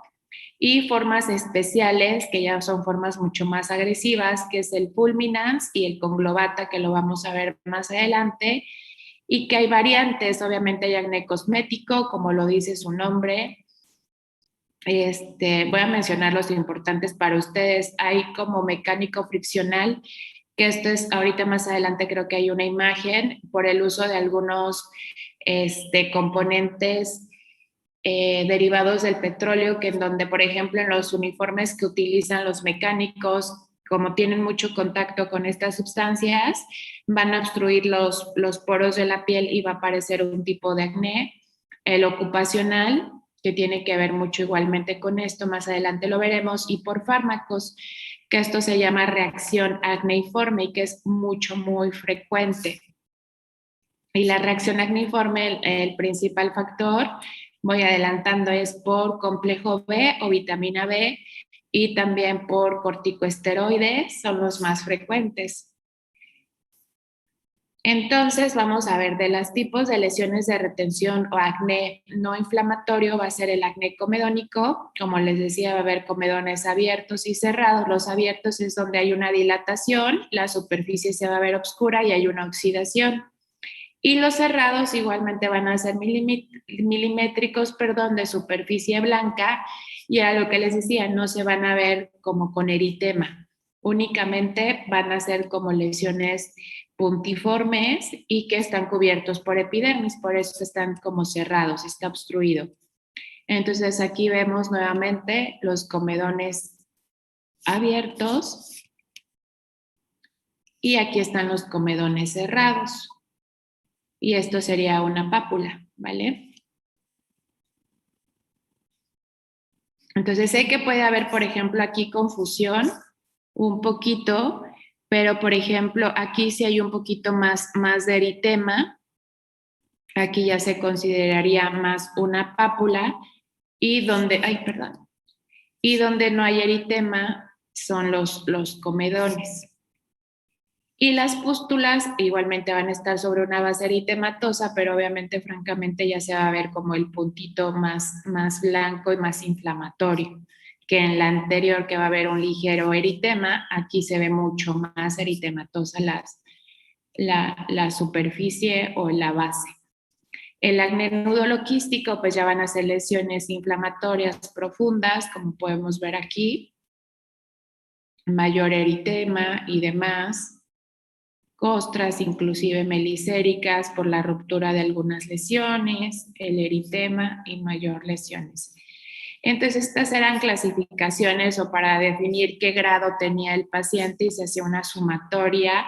y formas especiales, que ya son formas mucho más agresivas, que es el fulminans y el conglobata, que lo vamos a ver más adelante, y que hay variantes, obviamente hay acné cosmético, como lo dice su nombre. Voy a mencionar los importantes para ustedes. Hay como mecánico friccional, que esto es ahorita más adelante, creo que hay una imagen por el uso de algunos componentes derivados del petróleo, que en donde, por ejemplo, en los uniformes que utilizan los mecánicos, como tienen mucho contacto con estas sustancias, van a obstruir los poros de la piel y va a aparecer un tipo de acné. El ocupacional, que tiene que ver mucho igualmente con esto, más adelante lo veremos, y por fármacos, que esto se llama reacción acneiforme y que es muy frecuente. Y la reacción acneiforme, el principal factor, voy adelantando, es por complejo B o vitamina B, y también por corticosteroides, son los más frecuentes. Entonces, vamos a ver, de los tipos de lesiones de retención o acné no inflamatorio, va a ser el acné comedónico. Como les decía, va a haber comedones abiertos y cerrados. Los abiertos es donde hay una dilatación, la superficie se va a ver oscura y hay una oxidación. Y los cerrados igualmente van a ser milimétricos, perdón, de superficie blanca, y a lo que les decía, no se van a ver como con eritema, únicamente van a ser como lesiones puntiformes y que están cubiertos por epidermis, por eso están como cerrados, está obstruido. Entonces aquí vemos nuevamente los comedones abiertos y aquí están los comedones cerrados. Y esto sería una pápula, ¿vale? Entonces sé que puede haber, por ejemplo, aquí confusión un poquito, pero por ejemplo, aquí sí hay un poquito más de eritema. Aquí ya se consideraría más una pápula, y donde, y donde no hay eritema son los comedones. Y las pústulas igualmente van a estar sobre una base eritematosa, pero obviamente, francamente, ya se va a ver como el puntito más blanco y más inflamatorio que en la anterior, que va a haber un ligero eritema. Aquí se ve mucho más eritematosa la superficie o la base. El acné nódulo quístico, pues ya van a ser lesiones inflamatorias profundas, como podemos ver aquí, mayor eritema y demás, costras inclusive melicéricas por la ruptura de algunas lesiones, el eritema y mayor lesiones. Entonces, estas eran clasificaciones o para definir qué grado tenía el paciente, y se hacía una sumatoria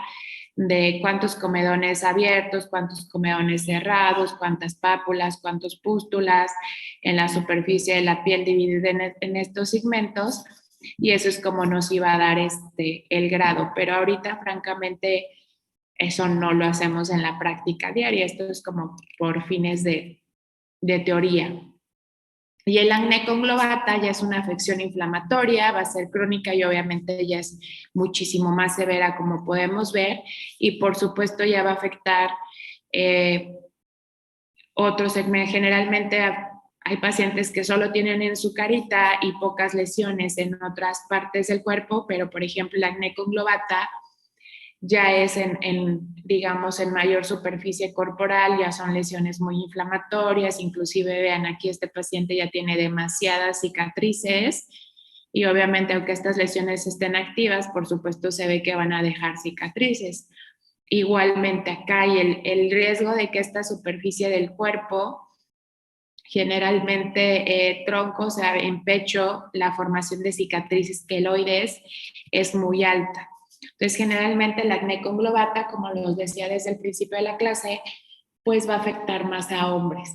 de cuántos comedones abiertos, cuántos comedones cerrados, cuántas pápulas, cuántas pústulas en la superficie de la piel dividida en estos segmentos, y eso es como nos iba a dar el grado. Pero ahorita, francamente, eso no lo hacemos en la práctica diaria, esto es como por fines de teoría. Y el acné conglobata ya es una afección inflamatoria, va a ser crónica y obviamente ya es muchísimo más severa, como podemos ver, y por supuesto ya va a afectar otros segmentos. Generalmente Hay pacientes que solo tienen en su carita y pocas lesiones en otras partes del cuerpo, pero por ejemplo el acné conglobata ya es digamos, en mayor superficie corporal, ya son lesiones muy inflamatorias, inclusive vean aquí este paciente ya tiene demasiadas cicatrices y obviamente aunque estas lesiones estén activas, por supuesto se ve que van a dejar cicatrices. Igualmente acá hay el riesgo de que esta superficie del cuerpo, generalmente tronco, o sea, en pecho, la formación de cicatrices queloides es muy alta. Entonces, generalmente el acné conglobata, como los decía desde el principio de la clase, pues va a afectar más a hombres.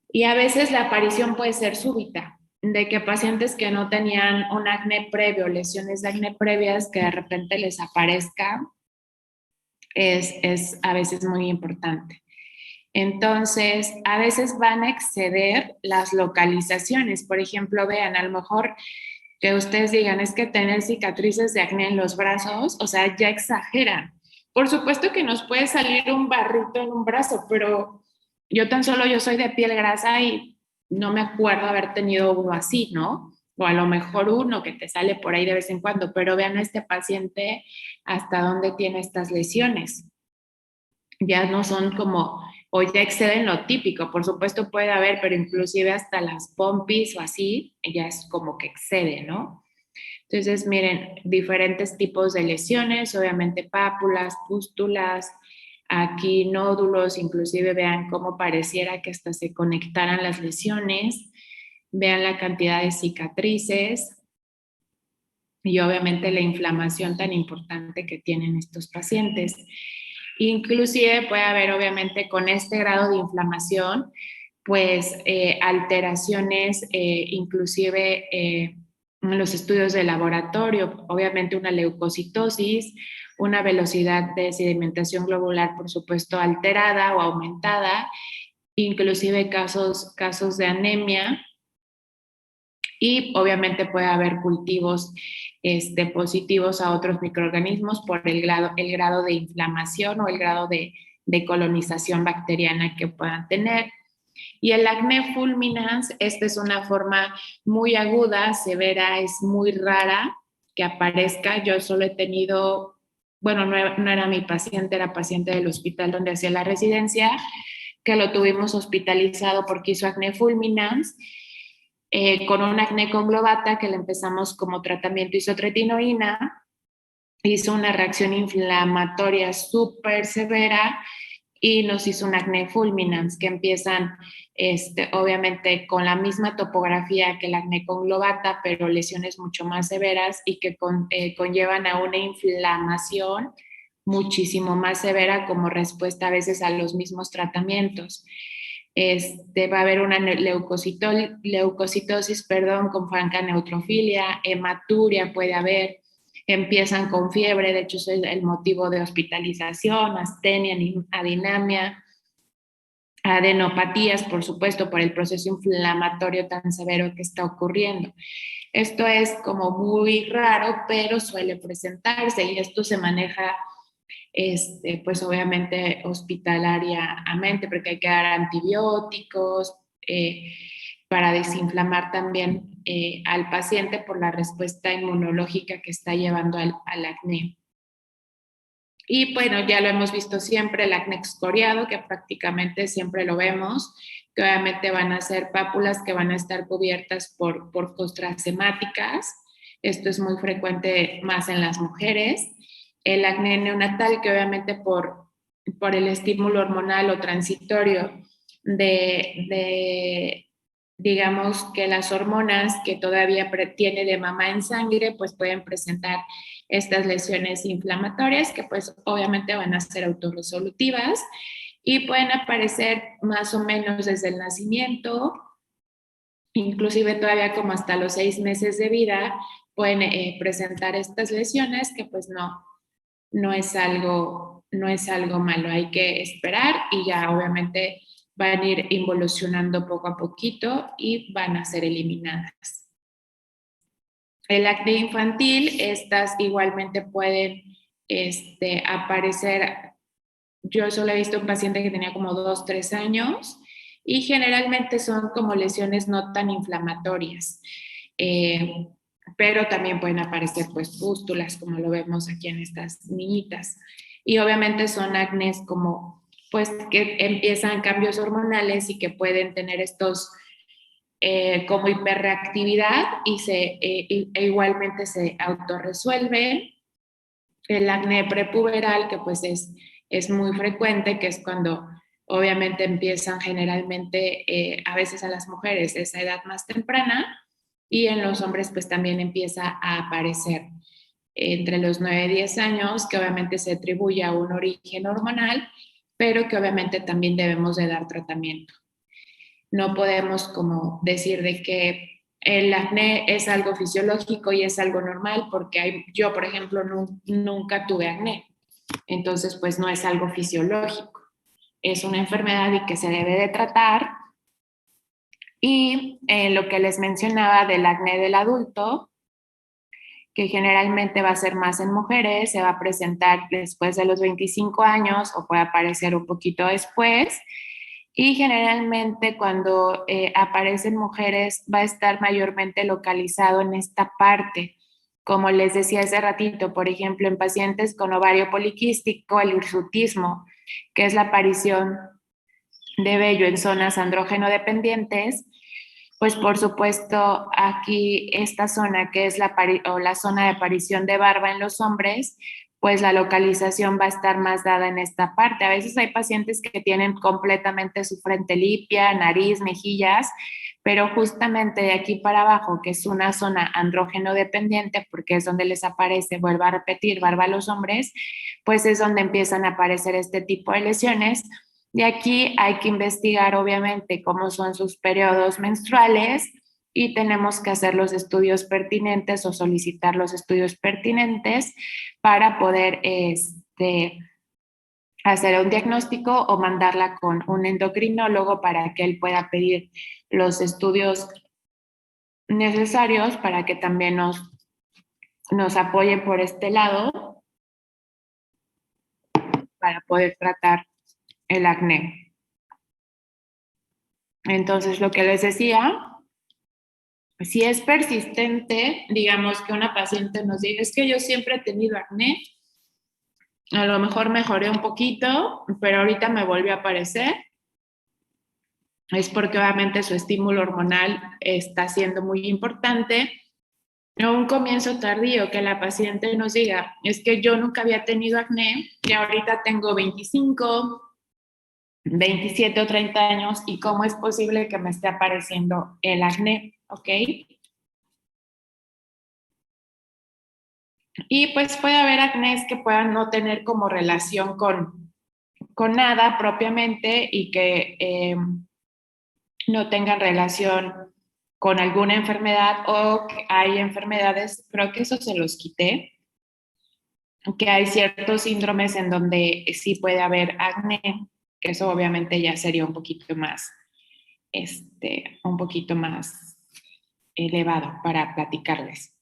Y a veces la aparición puede ser súbita, de que pacientes que no tenían un acné previo, lesiones de acné previas, que de repente les aparezca, es a veces muy importante. Entonces, a veces van a exceder las localizaciones. Por ejemplo, vean, a lo mejor que ustedes digan, es que tener cicatrices de acné en los brazos, o sea, ya exageran. Por supuesto que nos puede salir un barrito en un brazo, pero yo soy de piel grasa y no me acuerdo haber tenido uno así, ¿no? O a lo mejor uno que te sale por ahí de vez en cuando, pero vean a este paciente hasta dónde tiene estas lesiones. Ya no son como, o ya exceden lo típico, por supuesto puede haber, pero inclusive hasta las pompis o así, ya es como que excede, ¿no? Entonces, miren, diferentes tipos de lesiones, obviamente pápulas, pústulas, aquí nódulos, inclusive vean cómo pareciera que hasta se conectaran las lesiones, vean la cantidad de cicatrices y obviamente la inflamación tan importante que tienen estos pacientes. Inclusive puede haber, obviamente, con este grado de inflamación, pues alteraciones, inclusive en los estudios de laboratorio, obviamente una leucocitosis, una velocidad de sedimentación globular, por supuesto, alterada o aumentada, inclusive casos de anemia, y obviamente puede haber cultivos positivos a otros microorganismos por el grado de inflamación o el grado de colonización bacteriana que puedan tener. Y el acné fulminans, esta es una forma muy aguda, severa, es muy rara que aparezca. Yo solo he tenido, bueno, no era mi paciente, era paciente del hospital donde hacía la residencia, que lo tuvimos hospitalizado porque hizo acné fulminans, con un acné conglobata que le empezamos como tratamiento isotretinoína, hizo una reacción inflamatoria súper severa y nos hizo un acné fulminans que empiezan obviamente con la misma topografía que el acné conglobata, pero lesiones mucho más severas y que conllevan a una inflamación muchísimo más severa como respuesta a veces a los mismos tratamientos. Va a haber una leucocitosis, con franca neutrofilia, hematuria puede haber, empiezan con fiebre, de hecho es el motivo de hospitalización, astenia, adinamia, adenopatías, por supuesto, por el proceso inflamatorio tan severo que está ocurriendo. Esto es como muy raro, pero suele presentarse y esto se maneja pues obviamente hospitalariamente, porque hay que dar antibióticos para desinflamar también al paciente por la respuesta inmunológica que está llevando al acné. Y bueno, ya lo hemos visto siempre, el acné excoriado, que prácticamente siempre lo vemos, que obviamente van a ser pápulas que van a estar cubiertas por costras hemáticas. Esto es muy frecuente más en las mujeres. El acné neonatal, que obviamente por el estímulo hormonal o transitorio digamos que las hormonas que todavía tiene de mamá en sangre, pues pueden presentar estas lesiones inflamatorias que pues obviamente van a ser autorresolutivas y pueden aparecer más o menos desde el nacimiento, inclusive todavía como hasta los 6 meses de vida pueden presentar estas lesiones que pues no es algo malo, hay que esperar y ya obviamente van a ir involucionando poco a poquito y van a ser eliminadas. El acné infantil, estas igualmente pueden aparecer. Yo solo he visto un paciente que tenía como 2, 3 años y generalmente son como lesiones no tan inflamatorias, pero también pueden aparecer pues pústulas, como lo vemos aquí en estas niñitas. Y obviamente son acnés como pues que empiezan cambios hormonales y que pueden tener estos como hiperreactividad e igualmente se autorresuelve. El acné prepuberal, que pues es muy frecuente, que es cuando obviamente empiezan generalmente a veces a las mujeres esa edad más temprana y en los hombres pues también empieza a aparecer entre los 9 y 10 años, que obviamente se atribuye a un origen hormonal, pero que obviamente también debemos de dar tratamiento. No podemos como decir de que el acné es algo fisiológico y es algo normal, porque yo, por ejemplo, nunca tuve acné. Entonces, pues no es algo fisiológico. Es una enfermedad y que se debe de tratar. Y lo que les mencionaba del acné del adulto, que generalmente va a ser más en mujeres, se va a presentar después de los 25 años o puede aparecer un poquito después. Y generalmente cuando aparecen mujeres va a estar mayormente localizado en esta parte. Como les decía hace ratito, por ejemplo, en pacientes con ovario poliquístico, el hirsutismo, que es la aparición de vello en zonas andrógeno dependientes, pues por supuesto aquí esta zona que es la zona de aparición de barba en los hombres, pues la localización va a estar más dada en esta parte. A veces hay pacientes que tienen completamente su frente limpia, nariz, mejillas, pero justamente de aquí para abajo, que es una zona andrógeno dependiente, porque es donde les aparece, vuelvo a repetir, barba a los hombres, pues es donde empiezan a aparecer este tipo de lesiones. Y aquí hay que investigar, obviamente, cómo son sus periodos menstruales y tenemos que hacer los estudios pertinentes o solicitar los estudios pertinentes para poder hacer un diagnóstico o mandarla con un endocrinólogo para que él pueda pedir los estudios necesarios para que también nos apoye por este lado para poder tratar el acné. Entonces, lo que les decía, si es persistente, digamos que una paciente nos diga, es que yo siempre he tenido acné, a lo mejor mejoré un poquito, pero ahorita me volvió a aparecer, es porque obviamente su estímulo hormonal está siendo muy importante. O un comienzo tardío, que la paciente nos diga, es que yo nunca había tenido acné y ahorita tengo 25, 27 o 30 años y cómo es posible que me esté apareciendo el acné, ¿ok? Y pues puede haber acnés que puedan no tener como relación con nada propiamente y que no tengan relación con alguna enfermedad o que hay enfermedades, creo que eso se los quité, que hay ciertos síndromes en donde sí puede haber acné, que eso obviamente ya sería un poquito más elevado para platicarles.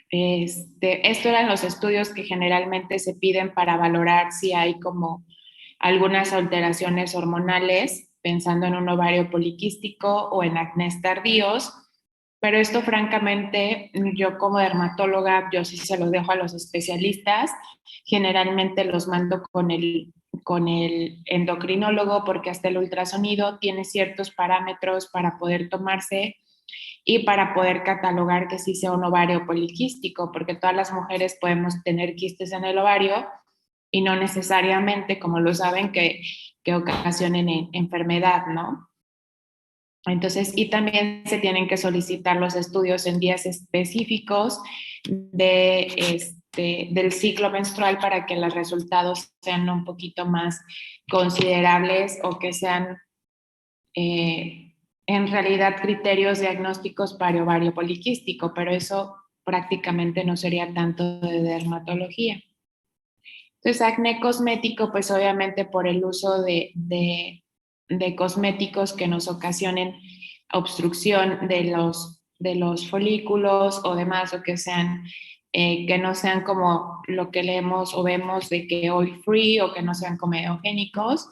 Estos eran los estudios que generalmente se piden para valorar si hay como algunas alteraciones hormonales, pensando en un ovario poliquístico o en acnés tardíos, pero esto francamente yo como dermatóloga, yo sí se los dejo a los especialistas, generalmente los mando con el endocrinólogo porque hasta el ultrasonido tiene ciertos parámetros para poder tomarse y para poder catalogar que sí sea un ovario poliquístico, porque todas las mujeres podemos tener quistes en el ovario y no necesariamente, como lo saben, que ocasionen enfermedad, ¿no? Entonces, y también se tienen que solicitar los estudios en días específicos del ciclo menstrual para que los resultados sean un poquito más considerables o que sean en realidad criterios diagnósticos para ovario poliquístico, pero eso prácticamente no sería tanto de dermatología. Entonces, acné cosmético, pues obviamente por el uso de cosméticos que nos ocasionen obstrucción de los folículos o demás, o que no sean como lo que leemos o vemos de que oil free o que no sean comedogénicos,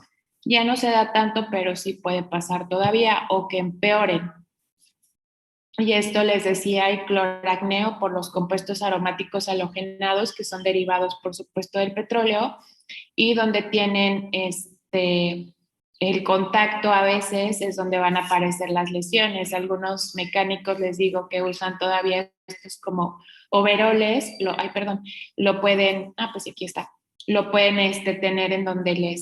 ya no se da tanto, pero sí puede pasar todavía o que empeoren. Y esto les decía el cloracneo por los compuestos aromáticos halogenados que son derivados, por supuesto, del petróleo y donde tienen el contacto a veces es donde van a aparecer las lesiones. Algunos mecánicos les digo que usan todavía estos como overoles, lo pueden, pues aquí está, lo pueden tener en donde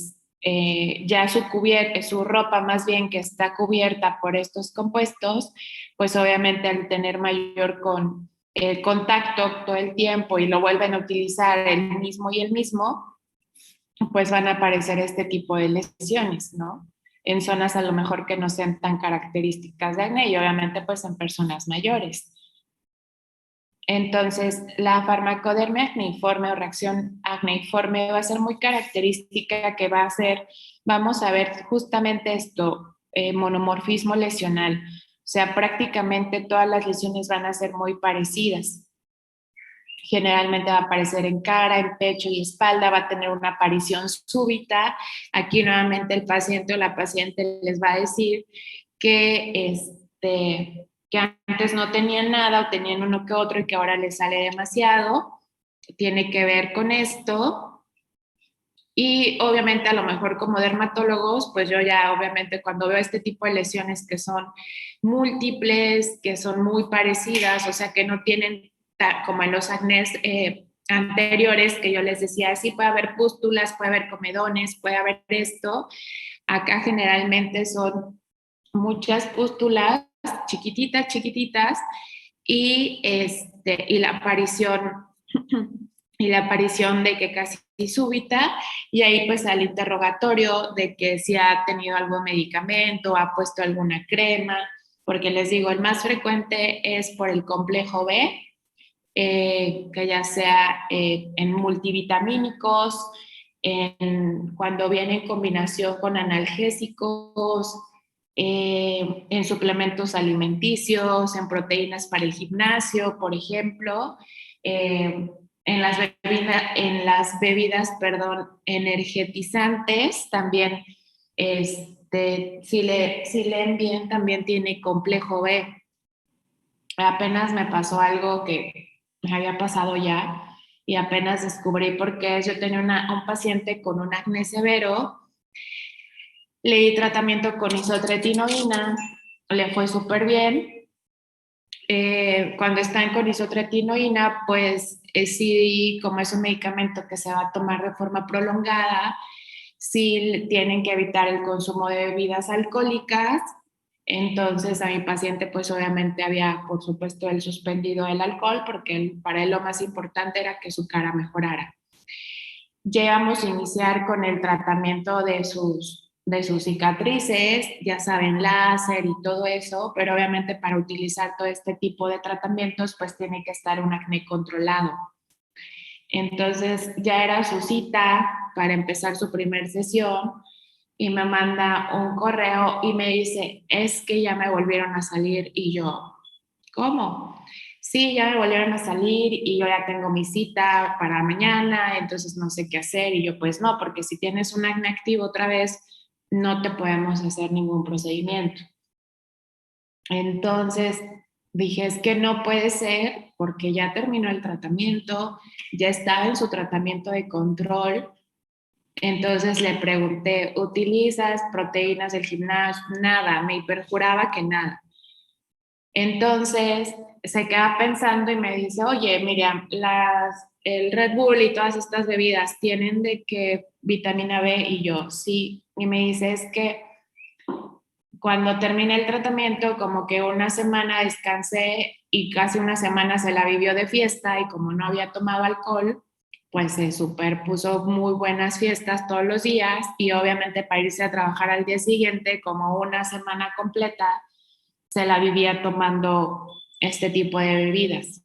ya su ropa más bien que está cubierta por estos compuestos, pues obviamente al tener mayor con el contacto todo el tiempo y lo vuelven a utilizar el mismo, pues van a aparecer este tipo de lesiones, ¿no? En zonas a lo mejor que no sean tan características de acné y obviamente pues en personas mayores. Entonces, la farmacodermia acneiforme o reacción acneiforme va a ser muy característica que vamos a ver justamente esto, monomorfismo lesional. O sea, prácticamente todas las lesiones van a ser muy parecidas. Generalmente va a aparecer en cara, en pecho y espalda, va a tener una aparición súbita. Aquí nuevamente el paciente o la paciente les va a decir que antes no tenían nada o tenían uno que otro y que ahora les sale demasiado. Tiene que ver con esto. Y obviamente a lo mejor como dermatólogos, pues yo ya obviamente cuando veo este tipo de lesiones que son múltiples, que son muy parecidas, o sea que no tienen como en los acnés anteriores que yo les decía, sí puede haber pústulas, puede haber comedones, puede haber esto. Acá generalmente son muchas pústulas chiquititas, chiquititas y la aparición y la aparición de que casi súbita y ahí pues al interrogatorio de que si ha tenido algún medicamento, ha puesto alguna crema, porque les digo, el más frecuente es por el complejo B, que ya sea en multivitamínicos, cuando viene en combinación con analgésicos, en suplementos alimenticios, en proteínas para el gimnasio, por ejemplo, eh, en las bebidas, perdón, energetizantes, también, si leen bien, también tiene complejo B. Apenas me pasó algo que me había pasado ya y apenas descubrí por qué. Yo tenía un paciente con un acné severo, le di tratamiento con isotretinoína, le fue súper bien. Cuando están con isotretinoína, pues sí, como es un medicamento que se va a tomar de forma prolongada, sí tienen que evitar el consumo de bebidas alcohólicas. Entonces a mi paciente pues obviamente había por supuesto él suspendido el alcohol porque para él lo más importante era que su cara mejorara. Llegamos a iniciar con el tratamiento de sus cicatrices, ya saben, láser y todo eso, pero obviamente para utilizar todo este tipo de tratamientos pues tiene que estar un acné controlado. Entonces ya era su cita para empezar su primer sesión y me manda un correo y me dice, es que ya me volvieron a salir y yo, ¿cómo? Sí, ya me volvieron a salir y yo ya tengo mi cita para mañana, entonces no sé qué hacer y yo pues no, porque si tienes un acné activo otra vez, no te podemos hacer ningún procedimiento. Entonces dije, es que no puede ser porque ya terminó el tratamiento, ya estaba en su tratamiento de control. Entonces le pregunté, ¿utilizas proteínas del gimnasio? Nada, me perjuraba que nada. Entonces se queda pensando y me dice, oye, Miriam, el Red Bull y todas estas bebidas tienen de que vitamina B y yo, sí. Y me dice, es que cuando terminé el tratamiento, como que una semana descansé y casi una semana se la vivió de fiesta y como no había tomado alcohol, pues se superpuso muy buenas fiestas todos los días y obviamente para irse a trabajar al día siguiente, como una semana completa, se la vivía tomando este tipo de bebidas.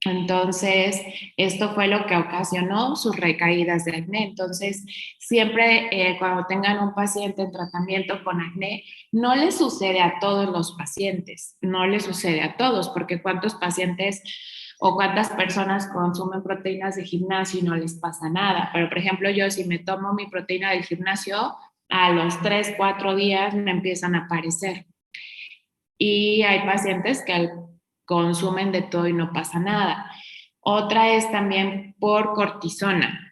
Entonces, esto fue lo que ocasionó sus recaídas de acné. Entonces, siempre cuando tengan un paciente en tratamiento con acné, no le sucede a todos los pacientes, no le sucede a todos, porque cuántos pacientes o cuántas personas consumen proteínas de gimnasio y no les pasa nada. Pero, por ejemplo, yo si me tomo mi proteína del gimnasio, a los 3, 4 días me empiezan a aparecer. Y hay pacientes que consumen de todo y no pasa nada. Otra es también por cortisona.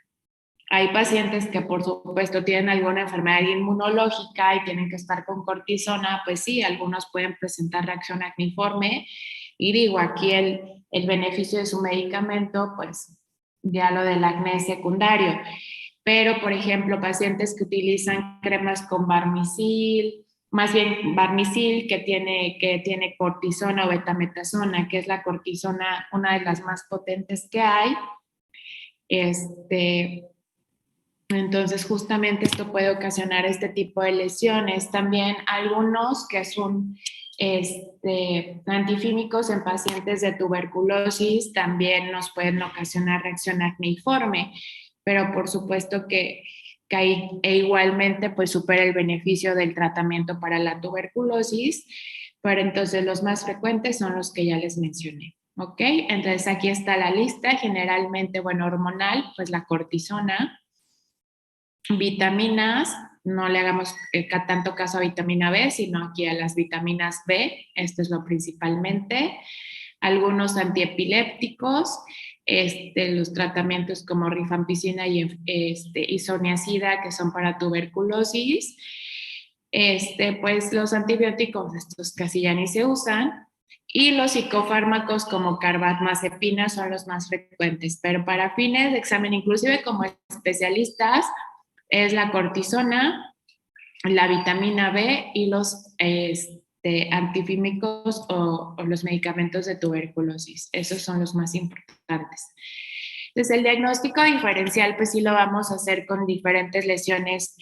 Hay pacientes que por supuesto tienen alguna enfermedad inmunológica y tienen que estar con cortisona, pues sí, algunos pueden presentar reacción acneiforme y digo, aquí el beneficio de su medicamento, pues ya lo del acné es secundario. Pero, por ejemplo, pacientes que utilizan cremas con barnicil, más bien barnicil que tiene cortisona o betametasona, que es la cortisona, una de las más potentes que hay, entonces, justamente esto puede ocasionar este tipo de lesiones. También algunos que son antifímicos en pacientes de tuberculosis también nos pueden ocasionar reacción acneiforme, pero por supuesto que ahí, igualmente pues supera el beneficio del tratamiento para la tuberculosis, pero entonces los más frecuentes son los que ya les mencioné. ¿Ok? Entonces aquí está la lista, generalmente, bueno, hormonal, pues la cortisona. Vitaminas, no le hagamos tanto caso a vitamina B, sino aquí a las vitaminas B, esto es lo principalmente. Algunos antiepilépticos, los tratamientos como rifampicina y isoniazida, que son para tuberculosis. Pues los antibióticos, estos casi ya ni se usan. Y los psicofármacos como carbamazepina son los más frecuentes, pero para fines de examen, inclusive como especialistas, es la cortisona, la vitamina B y los antifímicos o los medicamentos de tuberculosis. Esos son los más importantes. Entonces, el diagnóstico diferencial, pues sí lo vamos a hacer con diferentes lesiones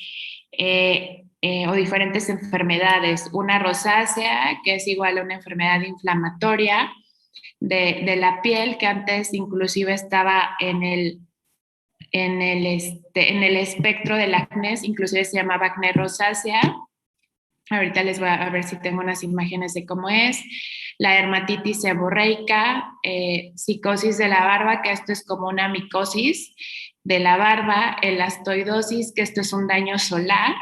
o diferentes enfermedades. Una rosácea, que es igual a una enfermedad inflamatoria de la piel, que antes inclusive estaba en el espectro del acné, inclusive se llamaba acné rosácea. Ahorita les voy a ver si tengo unas imágenes de cómo es. La dermatitis seborreica, psicosis de la barba, que esto es como una micosis de la barba, elastoidosis, que esto es un daño solar,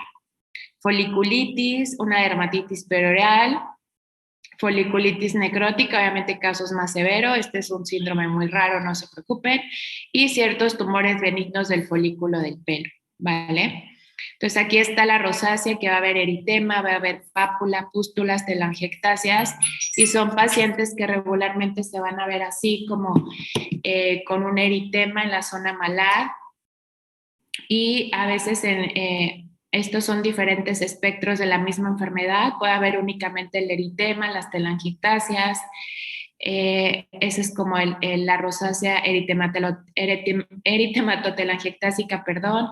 foliculitis, una dermatitis perioral, foliculitis necrótica, obviamente casos más severos, este es un síndrome muy raro, no se preocupen, y ciertos tumores benignos del folículo del pelo, ¿vale? Entonces aquí está la rosácea, que va a haber eritema, va a haber pápula, pústulas, telangiectasias, y son pacientes que regularmente se van a ver así como con un eritema en la zona malar, y a veces estos son diferentes espectros de la misma enfermedad. Puede haber únicamente el eritema, las telangiectasias. Ese es como la rosácea eritematotelangiectásica, perdón.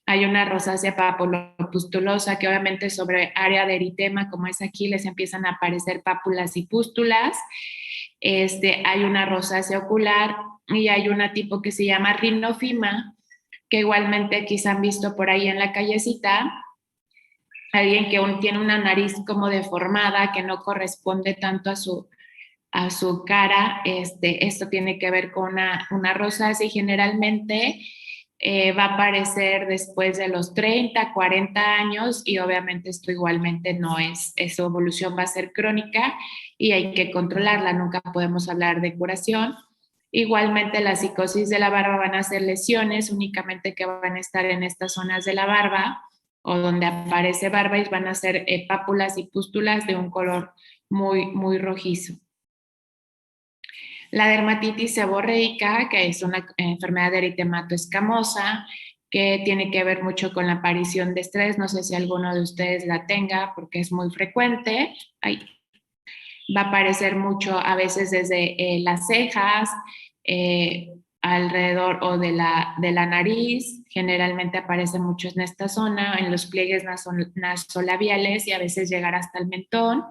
Hay una rosácea papulopustulosa que obviamente sobre área de eritema, como es aquí, les empiezan a aparecer pápulas y pústulas. Hay una rosácea ocular y hay una tipo que se llama rinofima, que igualmente quizá han visto por ahí en la callecita, alguien que tiene una nariz como deformada, que no corresponde tanto a su cara. Esto tiene que ver con una rosácea y generalmente va a aparecer después de los 30, 40 años y obviamente esto igualmente no es, su evolución va a ser crónica y hay que controlarla, nunca podemos hablar de curación. Igualmente la psicosis de la barba van a ser lesiones únicamente que van a estar en estas zonas de la barba o donde aparece barba y van a ser pápulas y pústulas de un color muy, muy rojizo. La dermatitis seborreica, que es una enfermedad de eritemato escamosa, que tiene que ver mucho con la aparición de estrés. No sé si alguno de ustedes la tenga porque es muy frecuente. Va a aparecer mucho a veces desde las cejas, alrededor o de la nariz. Generalmente aparece mucho en esta zona, en los pliegues nasolabiales y a veces llegar hasta el mentón.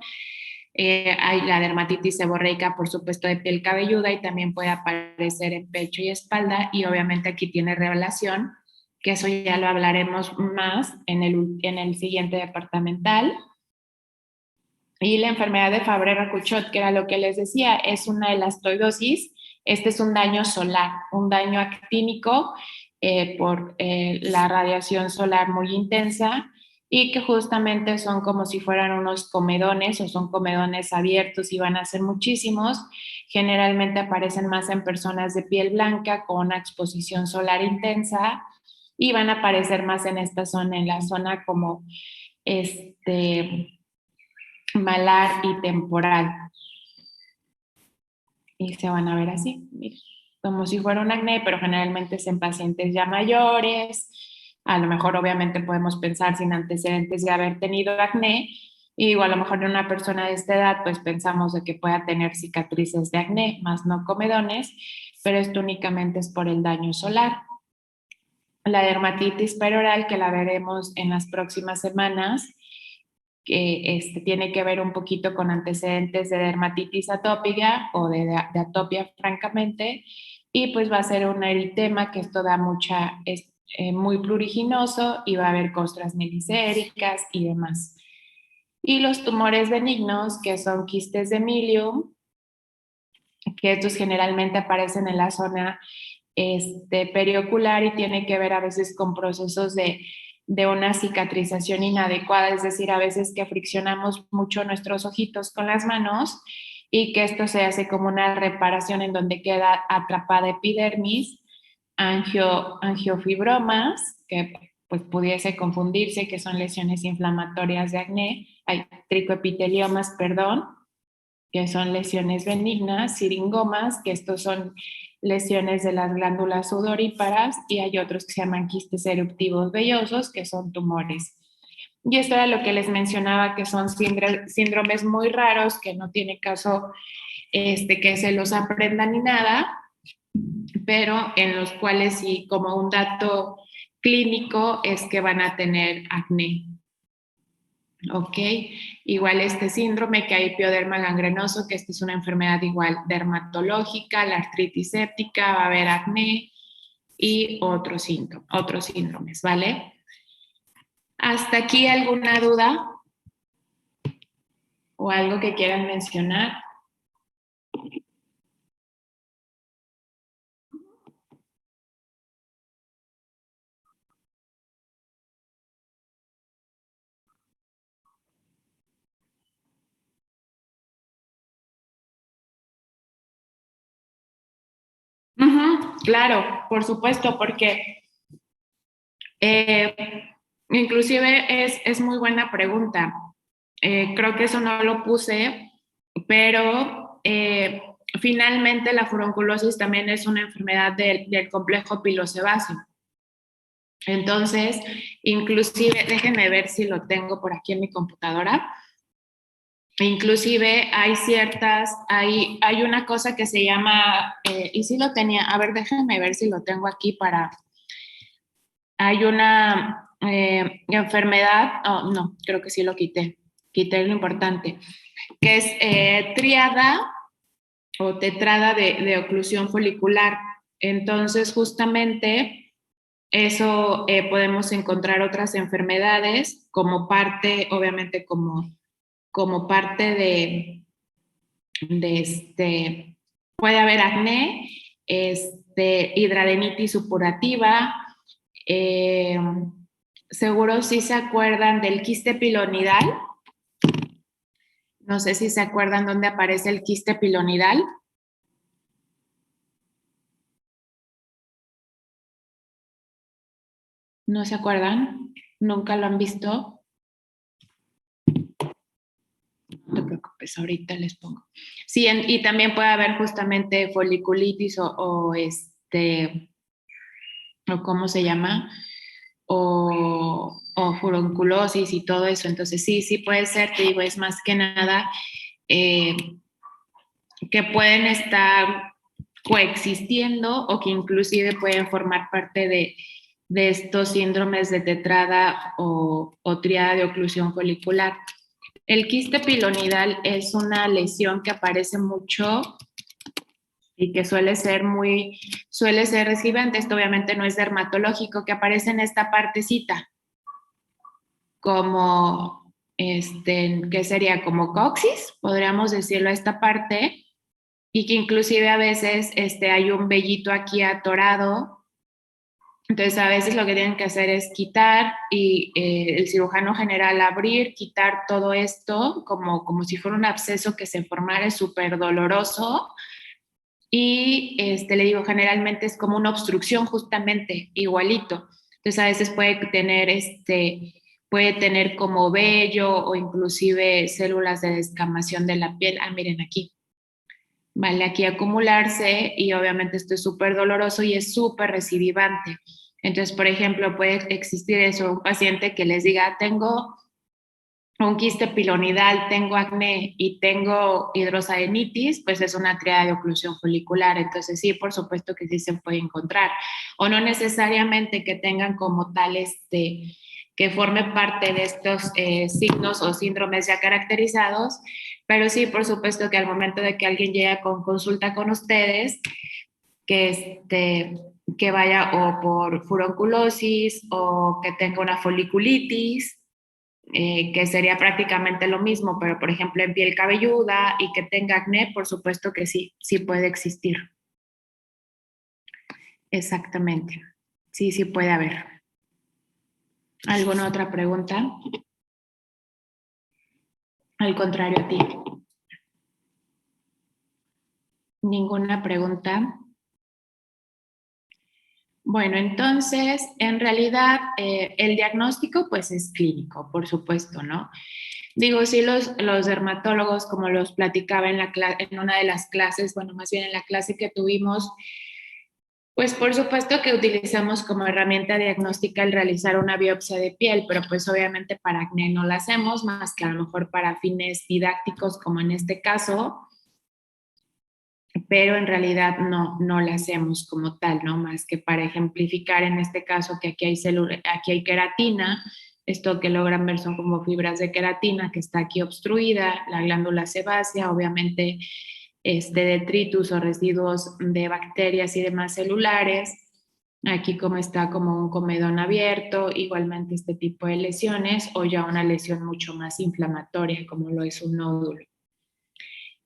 Hay la dermatitis seborreica, por supuesto, de piel cabelluda y también puede aparecer en pecho y espalda y obviamente aquí tiene revelación, que eso ya lo hablaremos más en el siguiente departamental. Y la enfermedad de Fabry-Rakuchot, que era lo que les decía, es una elastoidosis. Este es un daño solar, un daño actínico por la radiación solar muy intensa. y que justamente son como si fueran unos comedones o son comedones abiertos y van a ser muchísimos. Generalmente aparecen más en personas de piel blanca con una exposición solar intensa y van a aparecer más en esta zona, en la zona como malar y temporal. Y se van a ver así, mira, como si fuera un acné, pero generalmente es en pacientes ya mayores. A lo mejor obviamente podemos pensar sin antecedentes de haber tenido acné, y digo, a lo mejor en una persona de esta edad pues pensamos de que pueda tener cicatrices de acné, más no comedones, pero esto únicamente es por el daño solar. La dermatitis peroral, que la veremos en las próximas semanas, que tiene que ver un poquito con antecedentes de dermatitis atópica o de atopia, francamente, y pues va a ser un eritema que esto da es muy pruriginoso y va a haber costras meliséricas y demás. Y los tumores benignos, que son quistes de milium, que estos generalmente aparecen en la zona periocular y tiene que ver a veces con procesos de una cicatrización inadecuada, es decir, a veces que friccionamos mucho nuestros ojitos con las manos y que esto se hace como una reparación en donde queda atrapada epidermis, angiofibromas, que pues pudiese confundirse, que son lesiones inflamatorias de acné, hay tricoepiteliomas, perdón, que son lesiones benignas, siringomas, que estos son lesiones de las glándulas sudoríparas, y hay otros que se llaman quistes eruptivos vellosos, que son tumores. Y esto era lo que les mencionaba, que son síndromes muy raros, que no tiene caso que se los aprendan ni nada, pero en los cuales sí, como un dato clínico, es que van a tener acné. Ok, igual este síndrome que hay pioderma gangrenoso, que esta es una enfermedad igual dermatológica, la artritis séptica, va a haber acné y otros síndromes, ¿vale? ¿Hasta aquí alguna duda o algo que quieran mencionar? Claro, por supuesto, porque eh, inclusive es muy buena pregunta. Creo que eso no lo puse, pero finalmente la furunculosis también es una enfermedad del complejo pilosebáceo. Entonces, inclusive, déjenme ver si lo tengo por aquí en mi computadora. Inclusive hay una cosa que se llama, y si lo tenía, a ver, déjenme ver si lo tengo aquí hay una enfermedad, oh, no, creo que sí lo quité lo importante, que es tríada o tetrada de oclusión folicular. Entonces, justamente eso podemos encontrar otras enfermedades como parte, obviamente como parte de puede haber acné, hidradenitis supurativa, eh, seguro si se acuerdan del quiste pilonidal. No sé si se acuerdan dónde aparece el quiste pilonidal. ¿No se acuerdan? ¿Nunca lo han visto? No te preocupes, ahorita les pongo. Sí, y también puede haber justamente foliculitis o ¿cómo se llama? O furunculosis y todo eso. Entonces sí puede ser, te digo, es más que nada eh, que pueden estar coexistiendo o que inclusive pueden formar parte de estos síndromes de tetrada o tríada de oclusión folicular. El quiste pilonidal es una lesión que aparece mucho y que suele ser recidente. Esto obviamente no es dermatológico, que aparece en esta partecita, como, que sería como coxis, podríamos decirlo, esta parte, y que inclusive a veces hay un vellito aquí atorado Entonces, a veces lo que tienen que hacer es quitar y el cirujano general abrir, quitar todo esto como si fuera un absceso que se formara, es súper doloroso. Y le digo, generalmente es como una obstrucción justamente, igualito. Entonces, a veces puede tener como vello o inclusive células de descamación de la piel. Ah, miren aquí. Vale, aquí acumularse y obviamente esto es súper doloroso y es súper recidivante. Entonces, por ejemplo, puede existir eso, un paciente que les diga, tengo un quiste pilonidal, tengo acné y tengo hidrosadenitis, pues es una triada de oclusión folicular. Entonces, sí, por supuesto que sí se puede encontrar. O no necesariamente que tengan como tal que forme parte de estos signos o síndromes ya caracterizados, pero sí, por supuesto que al momento de que alguien llega con consulta con ustedes, que, que vaya o por furunculosis o que tenga una foliculitis, que sería prácticamente lo mismo, pero por ejemplo en piel cabelluda y que tenga acné, por supuesto que sí, sí puede existir. Exactamente. Sí, sí puede haber. ¿Alguna otra pregunta? Al contrario a ti. ¿Ninguna pregunta? Bueno, entonces, en realidad, el diagnóstico pues es clínico, por supuesto, ¿no? Digo, sí, los dermatólogos, como los platicaba en una de las clases, bueno, más bien en la clase que tuvimos, pues por supuesto que utilizamos como herramienta diagnóstica el realizar una biopsia de piel, pero pues obviamente para acné no la hacemos, más que a lo mejor para fines didácticos, como en este caso, pero en realidad no la hacemos como tal, ¿no? Más que para ejemplificar en este caso que aquí hay queratina, esto que logran ver son como fibras de queratina que está aquí obstruida, la glándula sebácea, obviamente detritus o residuos de bacterias y demás celulares, aquí como está como un comedón abierto, igualmente este tipo de lesiones o ya una lesión mucho más inflamatoria como lo es un nódulo.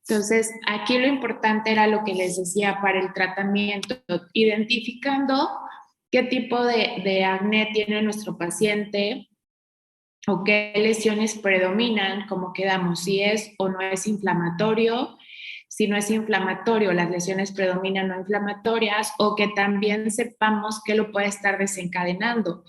Entonces, aquí lo importante era lo que les decía para el tratamiento, identificando qué tipo de acné tiene nuestro paciente o qué lesiones predominan, como quedamos, si es o no es inflamatorio, si no es inflamatorio, las lesiones predominan no inflamatorias, o que también sepamos qué lo puede estar desencadenando,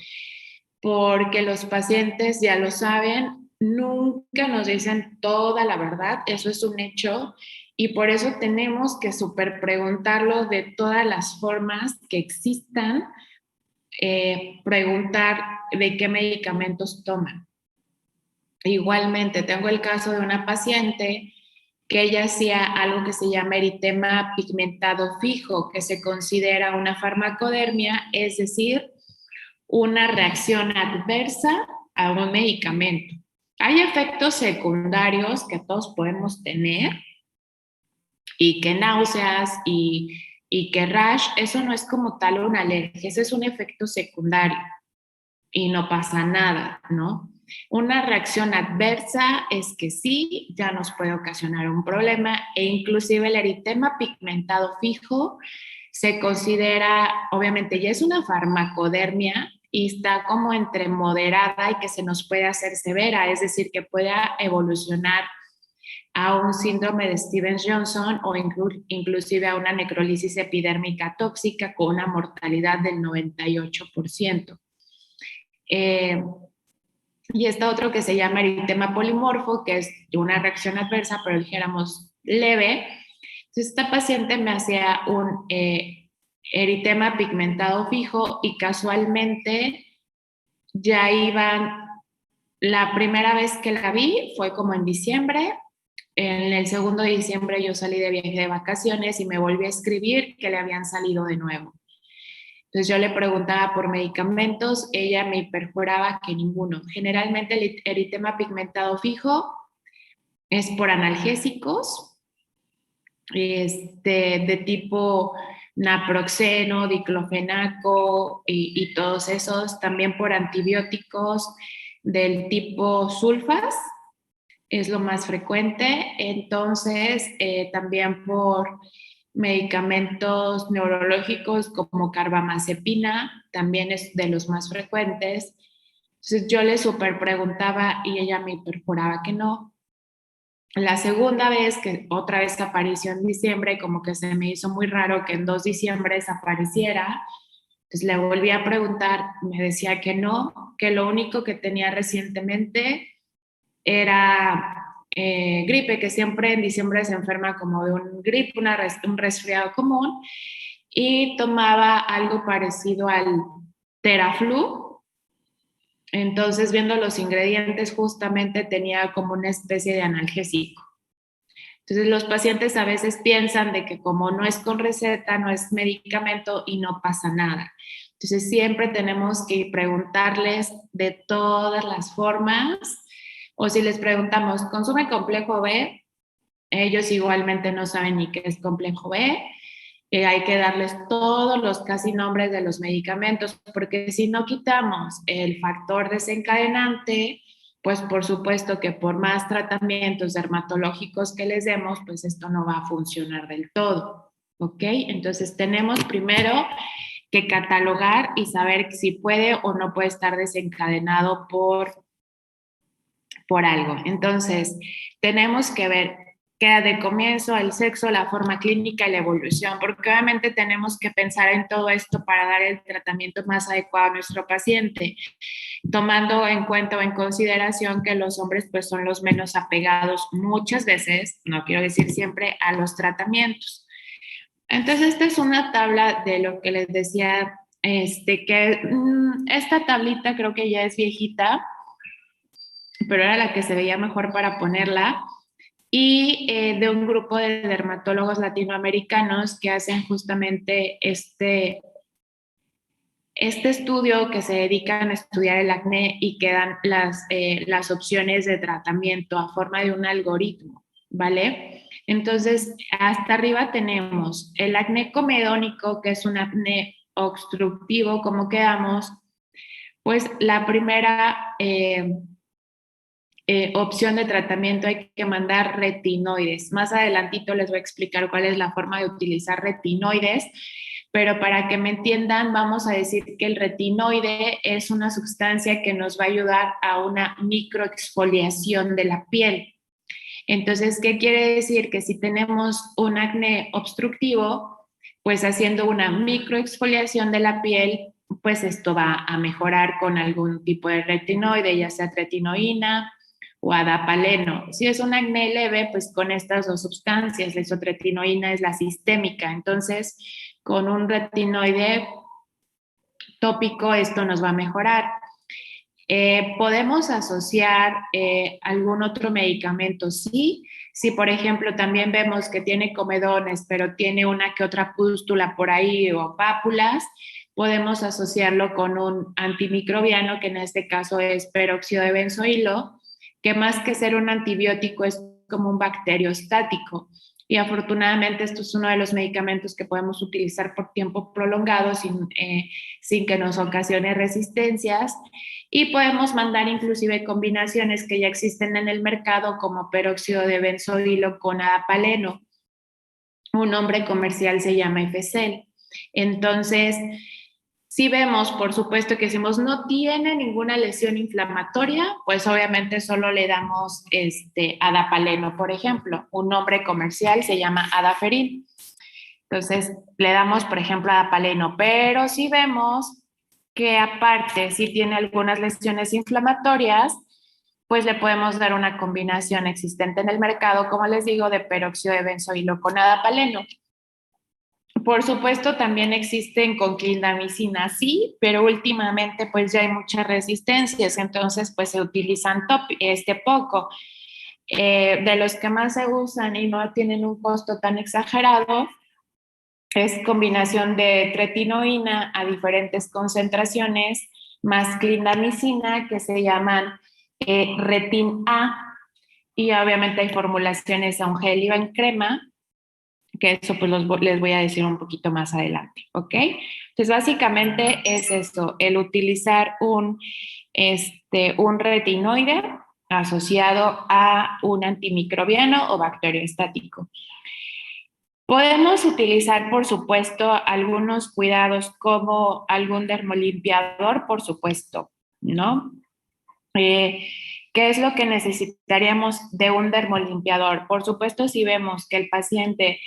porque los pacientes ya lo saben, nunca nos dicen toda la verdad, eso es un hecho, y por eso tenemos que super preguntarlo de todas las formas que existan, preguntar de qué medicamentos toman. Igualmente, tengo el caso de una paciente que ella hacía algo que se llama eritema pigmentado fijo, que se considera una farmacodermia, es decir, una reacción adversa a un medicamento. Hay efectos secundarios que todos podemos tener y que náuseas y que rash, eso no es como tal una alergia, ese es un efecto secundario y no pasa nada, ¿no? Una reacción adversa es que sí, ya nos puede ocasionar un problema e inclusive el eritema pigmentado fijo se considera, obviamente ya es una farmacodermia y está como entre moderada y que se nos puede hacer severa, es decir, que pueda evolucionar a un síndrome de Stevens-Johnson o inclusive a una necrolisis epidérmica tóxica con una mortalidad del 98%. Y está otro que se llama eritema polimorfo, que es una reacción adversa, pero dijéramos leve. Entonces, esta paciente me hacía un eritema pigmentado fijo y casualmente ya iban, la primera vez que la vi fue como en diciembre, en el segundo de diciembre yo salí de viaje de vacaciones y me volví a escribir que le habían salido de nuevo. Entonces yo le preguntaba por medicamentos, ella me perjuraba que ninguno. Generalmente el eritema pigmentado fijo es por analgésicos, de tipo naproxeno, diclofenaco y todos esos, también por antibióticos del tipo sulfas, es lo más frecuente. Entonces, también por medicamentos neurológicos como carbamazepina, también es de los más frecuentes. Entonces yo le súper preguntaba y ella me perjuraba que no. La segunda vez, que otra vez apareció en diciembre, como que se me hizo muy raro que en 2 diciembres apareciera, entonces le volví a preguntar, me decía que no, que lo único que tenía recientemente era gripe, que siempre en diciembre se enferma como de un gripe, un resfriado común, y tomaba algo parecido al Teraflu. Entonces, viendo los ingredientes, justamente tenía como una especie de analgésico. Entonces, los pacientes a veces piensan de que como no es con receta, no es medicamento y no pasa nada. Entonces, siempre tenemos que preguntarles de todas las formas, o si les preguntamos, ¿consume complejo B? Ellos igualmente no saben ni qué es complejo B. Hay que darles todos los casi nombres de los medicamentos, porque si no quitamos el factor desencadenante, pues por supuesto que por más tratamientos dermatológicos que les demos, pues esto no va a funcionar del todo. ¿Ok? Entonces tenemos primero que catalogar y saber si puede o no puede estar desencadenado por algo. Entonces, tenemos que ver queda de comienzo, el sexo, la forma clínica y la evolución, porque obviamente tenemos que pensar en todo esto para dar el tratamiento más adecuado a nuestro paciente, tomando en cuenta o en consideración que los hombres pues son los menos apegados muchas veces, no quiero decir siempre, a los tratamientos. Entonces, esta es una tabla de lo que les decía, esta tablita creo que ya es viejita, pero era la que se veía mejor para ponerla, y de un grupo de dermatólogos latinoamericanos que hacen justamente este estudio, que se dedican a estudiar el acné y que dan las opciones de tratamiento a forma de un algoritmo, ¿vale? Entonces, hasta arriba tenemos el acné comedónico, que es un acné obstructivo, como quedamos, pues la primera opción de tratamiento hay que mandar retinoides. Más adelantito les voy a explicar cuál es la forma de utilizar retinoides, pero para que me entiendan, vamos a decir que el retinoide es una sustancia que nos va a ayudar a una microexfoliación de la piel. Entonces, ¿qué quiere decir? Que si tenemos un acné obstructivo, pues haciendo una microexfoliación de la piel, pues esto va a mejorar con algún tipo de retinoide, ya sea tretinoína o adapaleno. Si es un acné leve, pues con estas dos sustancias, la isotretinoína es la sistémica, entonces con un retinoide tópico esto nos va a mejorar. ¿Podemos asociar algún otro medicamento? Sí. Si, por ejemplo, también vemos que tiene comedones, pero tiene una que otra pústula por ahí o pápulas, podemos asociarlo con un antimicrobiano, que en este caso es peróxido de benzoilo, que más que ser un antibiótico es como un bacteriostático. Y afortunadamente esto es uno de los medicamentos que podemos utilizar por tiempo prolongado sin que nos ocasione resistencias. Y podemos mandar inclusive combinaciones que ya existen en el mercado, como peróxido de benzoilo con adapaleno. Un nombre comercial se llama Efecel. Entonces, si vemos, por supuesto, que decimos no tiene ninguna lesión inflamatoria, pues obviamente solo le damos adapaleno, por ejemplo. Un nombre comercial se llama Adaferil. Entonces, le damos, por ejemplo, adapaleno, pero si vemos que aparte si tiene algunas lesiones inflamatorias, pues le podemos dar una combinación existente en el mercado, como les digo, de peróxido de benzoilo con adapaleno. Por supuesto, también existen con clindamicina, sí, pero últimamente pues ya hay muchas resistencias, entonces pues se utilizan poco. De los que más se usan y no tienen un costo tan exagerado, es combinación de tretinoína a diferentes concentraciones, más clindamicina, que se llaman Retin A, y obviamente hay formulaciones a un gel y en crema, que eso pues les voy a decir un poquito más adelante, ¿ok? Entonces básicamente es esto, el utilizar un retinoide asociado a un antimicrobiano o bacteriostático. Podemos utilizar, por supuesto, algunos cuidados como algún dermolimpiador, por supuesto, ¿no? Eh, ¿Qué es lo que necesitaríamos de un dermolimpiador? Por supuesto, si vemos que el paciente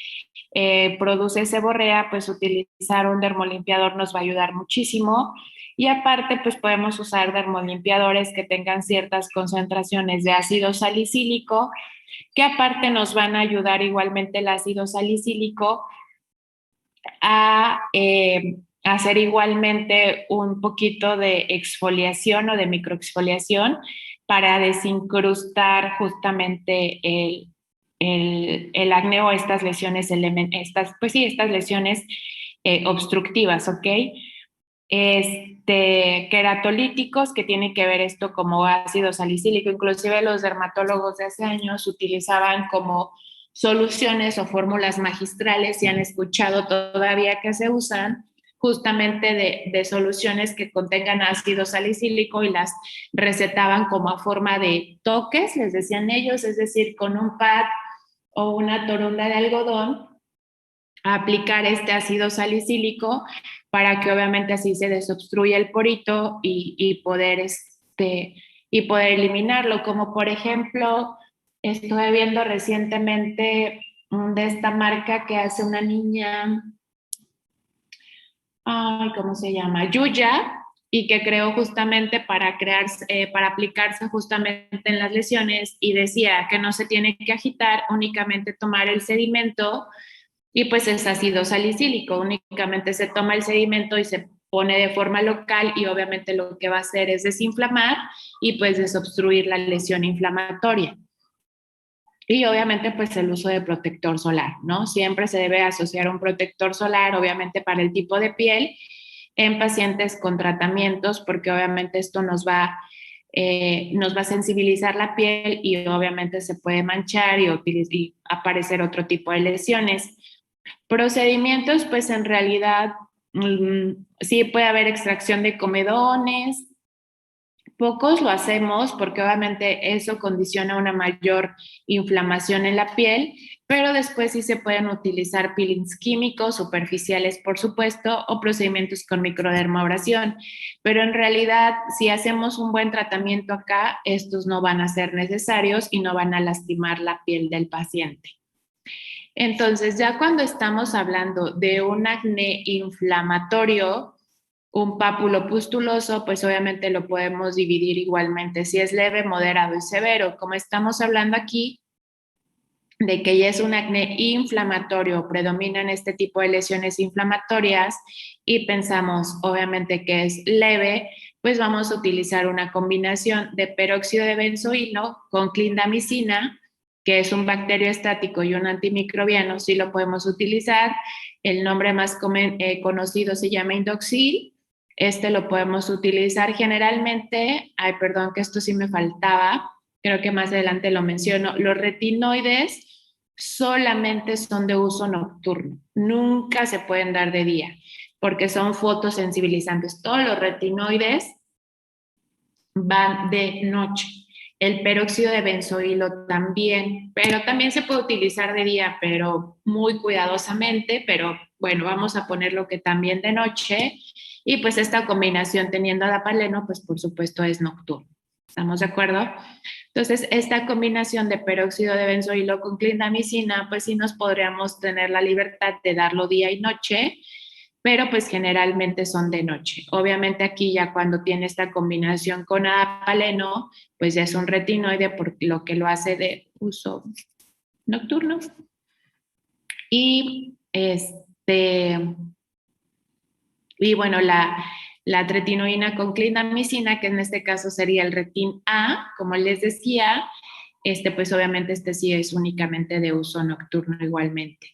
produce seborrea, pues utilizar un dermolimpiador nos va a ayudar muchísimo. Y aparte, pues podemos usar dermolimpiadores que tengan ciertas concentraciones de ácido salicílico, que aparte nos van a ayudar igualmente el ácido salicílico a hacer igualmente un poquito de exfoliación o de microexfoliación para desincrustar justamente el acné o estas lesiones, estas lesiones obstructivas, ¿ok? Queratolíticos, que tiene que ver esto como ácido salicílico, inclusive los dermatólogos de hace años utilizaban como soluciones o fórmulas magistrales, y han escuchado todavía que se usan justamente de soluciones que contengan ácido salicílico, y las recetaban como a forma de toques, les decían ellos, es decir, con un pad o una toronda de algodón, a aplicar este ácido salicílico para que obviamente así se desobstruya el porito y poder eliminarlo. Como por ejemplo, estuve viendo recientemente de esta marca que hace una niña, ay, ¿cómo se llama? Yuya, y que creó justamente para aplicarse justamente en las lesiones, y decía que no se tiene que agitar, únicamente tomar el sedimento, y pues es ácido salicílico, únicamente se toma el sedimento y se pone de forma local, y obviamente lo que va a hacer es desinflamar y pues desobstruir la lesión inflamatoria. Y obviamente pues el uso de protector solar, ¿no? Siempre se debe asociar un protector solar, obviamente para el tipo de piel, en pacientes con tratamientos, porque obviamente esto nos va a sensibilizar la piel, y obviamente se puede manchar y aparecer otro tipo de lesiones. Procedimientos, pues en realidad sí puede haber extracción de comedones. Pocos lo hacemos porque obviamente eso condiciona una mayor inflamación en la piel, pero después sí se pueden utilizar peelings químicos superficiales, por supuesto, o procedimientos con microdermabrasión. Pero en realidad, si hacemos un buen tratamiento acá, estos no van a ser necesarios y no van a lastimar la piel del paciente. Entonces, ya cuando estamos hablando de un acné inflamatorio, un pápulo pustuloso, pues obviamente lo podemos dividir igualmente si es leve, moderado y severo. Como estamos hablando aquí de que ya es un acné inflamatorio, predominan este tipo de lesiones inflamatorias, y pensamos obviamente que es leve, pues vamos a utilizar una combinación de peróxido de benzoilo con clindamicina, que es un bacterioestático y un antimicrobiano. Sí lo podemos utilizar. El nombre más conocido se llama Indoxil. Este lo podemos utilizar generalmente, ay, perdón, que esto sí me faltaba, creo que más adelante lo menciono. Los retinoides solamente son de uso nocturno, nunca se pueden dar de día, porque son fotosensibilizantes. Todos los retinoides van de noche. El peróxido de benzoilo también, pero también se puede utilizar de día, pero muy cuidadosamente. Pero bueno, vamos a ponerlo que también de noche. Y pues esta combinación, teniendo adapaleno, pues por supuesto es nocturno. ¿Estamos de acuerdo? Entonces, esta combinación de peróxido de benzoilo con clindamicina, pues sí nos podríamos tener la libertad de darlo día y noche, pero pues generalmente son de noche. Obviamente aquí ya cuando tiene esta combinación con adapaleno, pues ya es un retinoide, por lo que lo hace de uso nocturno. Y y bueno, la tretinoína con clindamicina, que en este caso sería el Retin A, como les decía, pues obviamente este sí es únicamente de uso nocturno igualmente.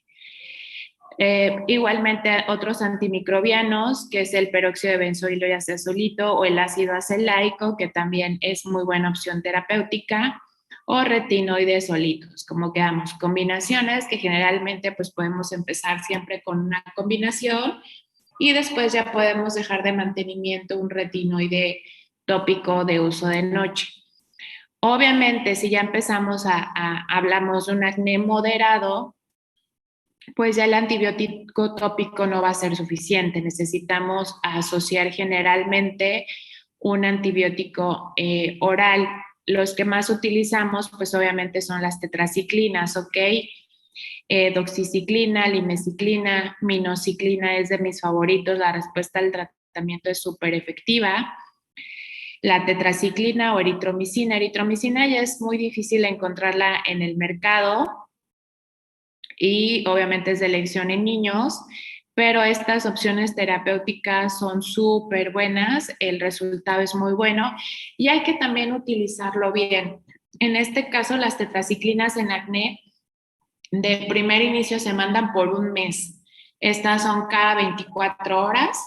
Igualmente otros antimicrobianos, que es el peróxido de benzoilo y acetolito, o el ácido acelaico, que también es muy buena opción terapéutica, o retinoides solitos, como quedamos, combinaciones que generalmente pues podemos empezar siempre con una combinación, y después ya podemos dejar de mantenimiento un retinoide tópico de uso de noche. Obviamente, si ya empezamos hablamos de un acné moderado, pues ya el antibiótico tópico no va a ser suficiente. Necesitamos asociar generalmente un antibiótico oral. Los que más utilizamos, pues obviamente son las tetraciclinas, ¿ok? Doxiciclina, limeciclina, minoxiclina es de mis favoritos. La respuesta al tratamiento es súper efectiva. La tetraciclina o eritromicina. Eritromicina ya es muy difícil encontrarla en el mercado y obviamente es de elección en niños, pero estas opciones terapéuticas son súper buenas, el resultado es muy bueno y hay que también utilizarlo bien. En este caso, las tetraciclinas en acné de primer inicio se mandan por un mes. Estas son cada 24 horas.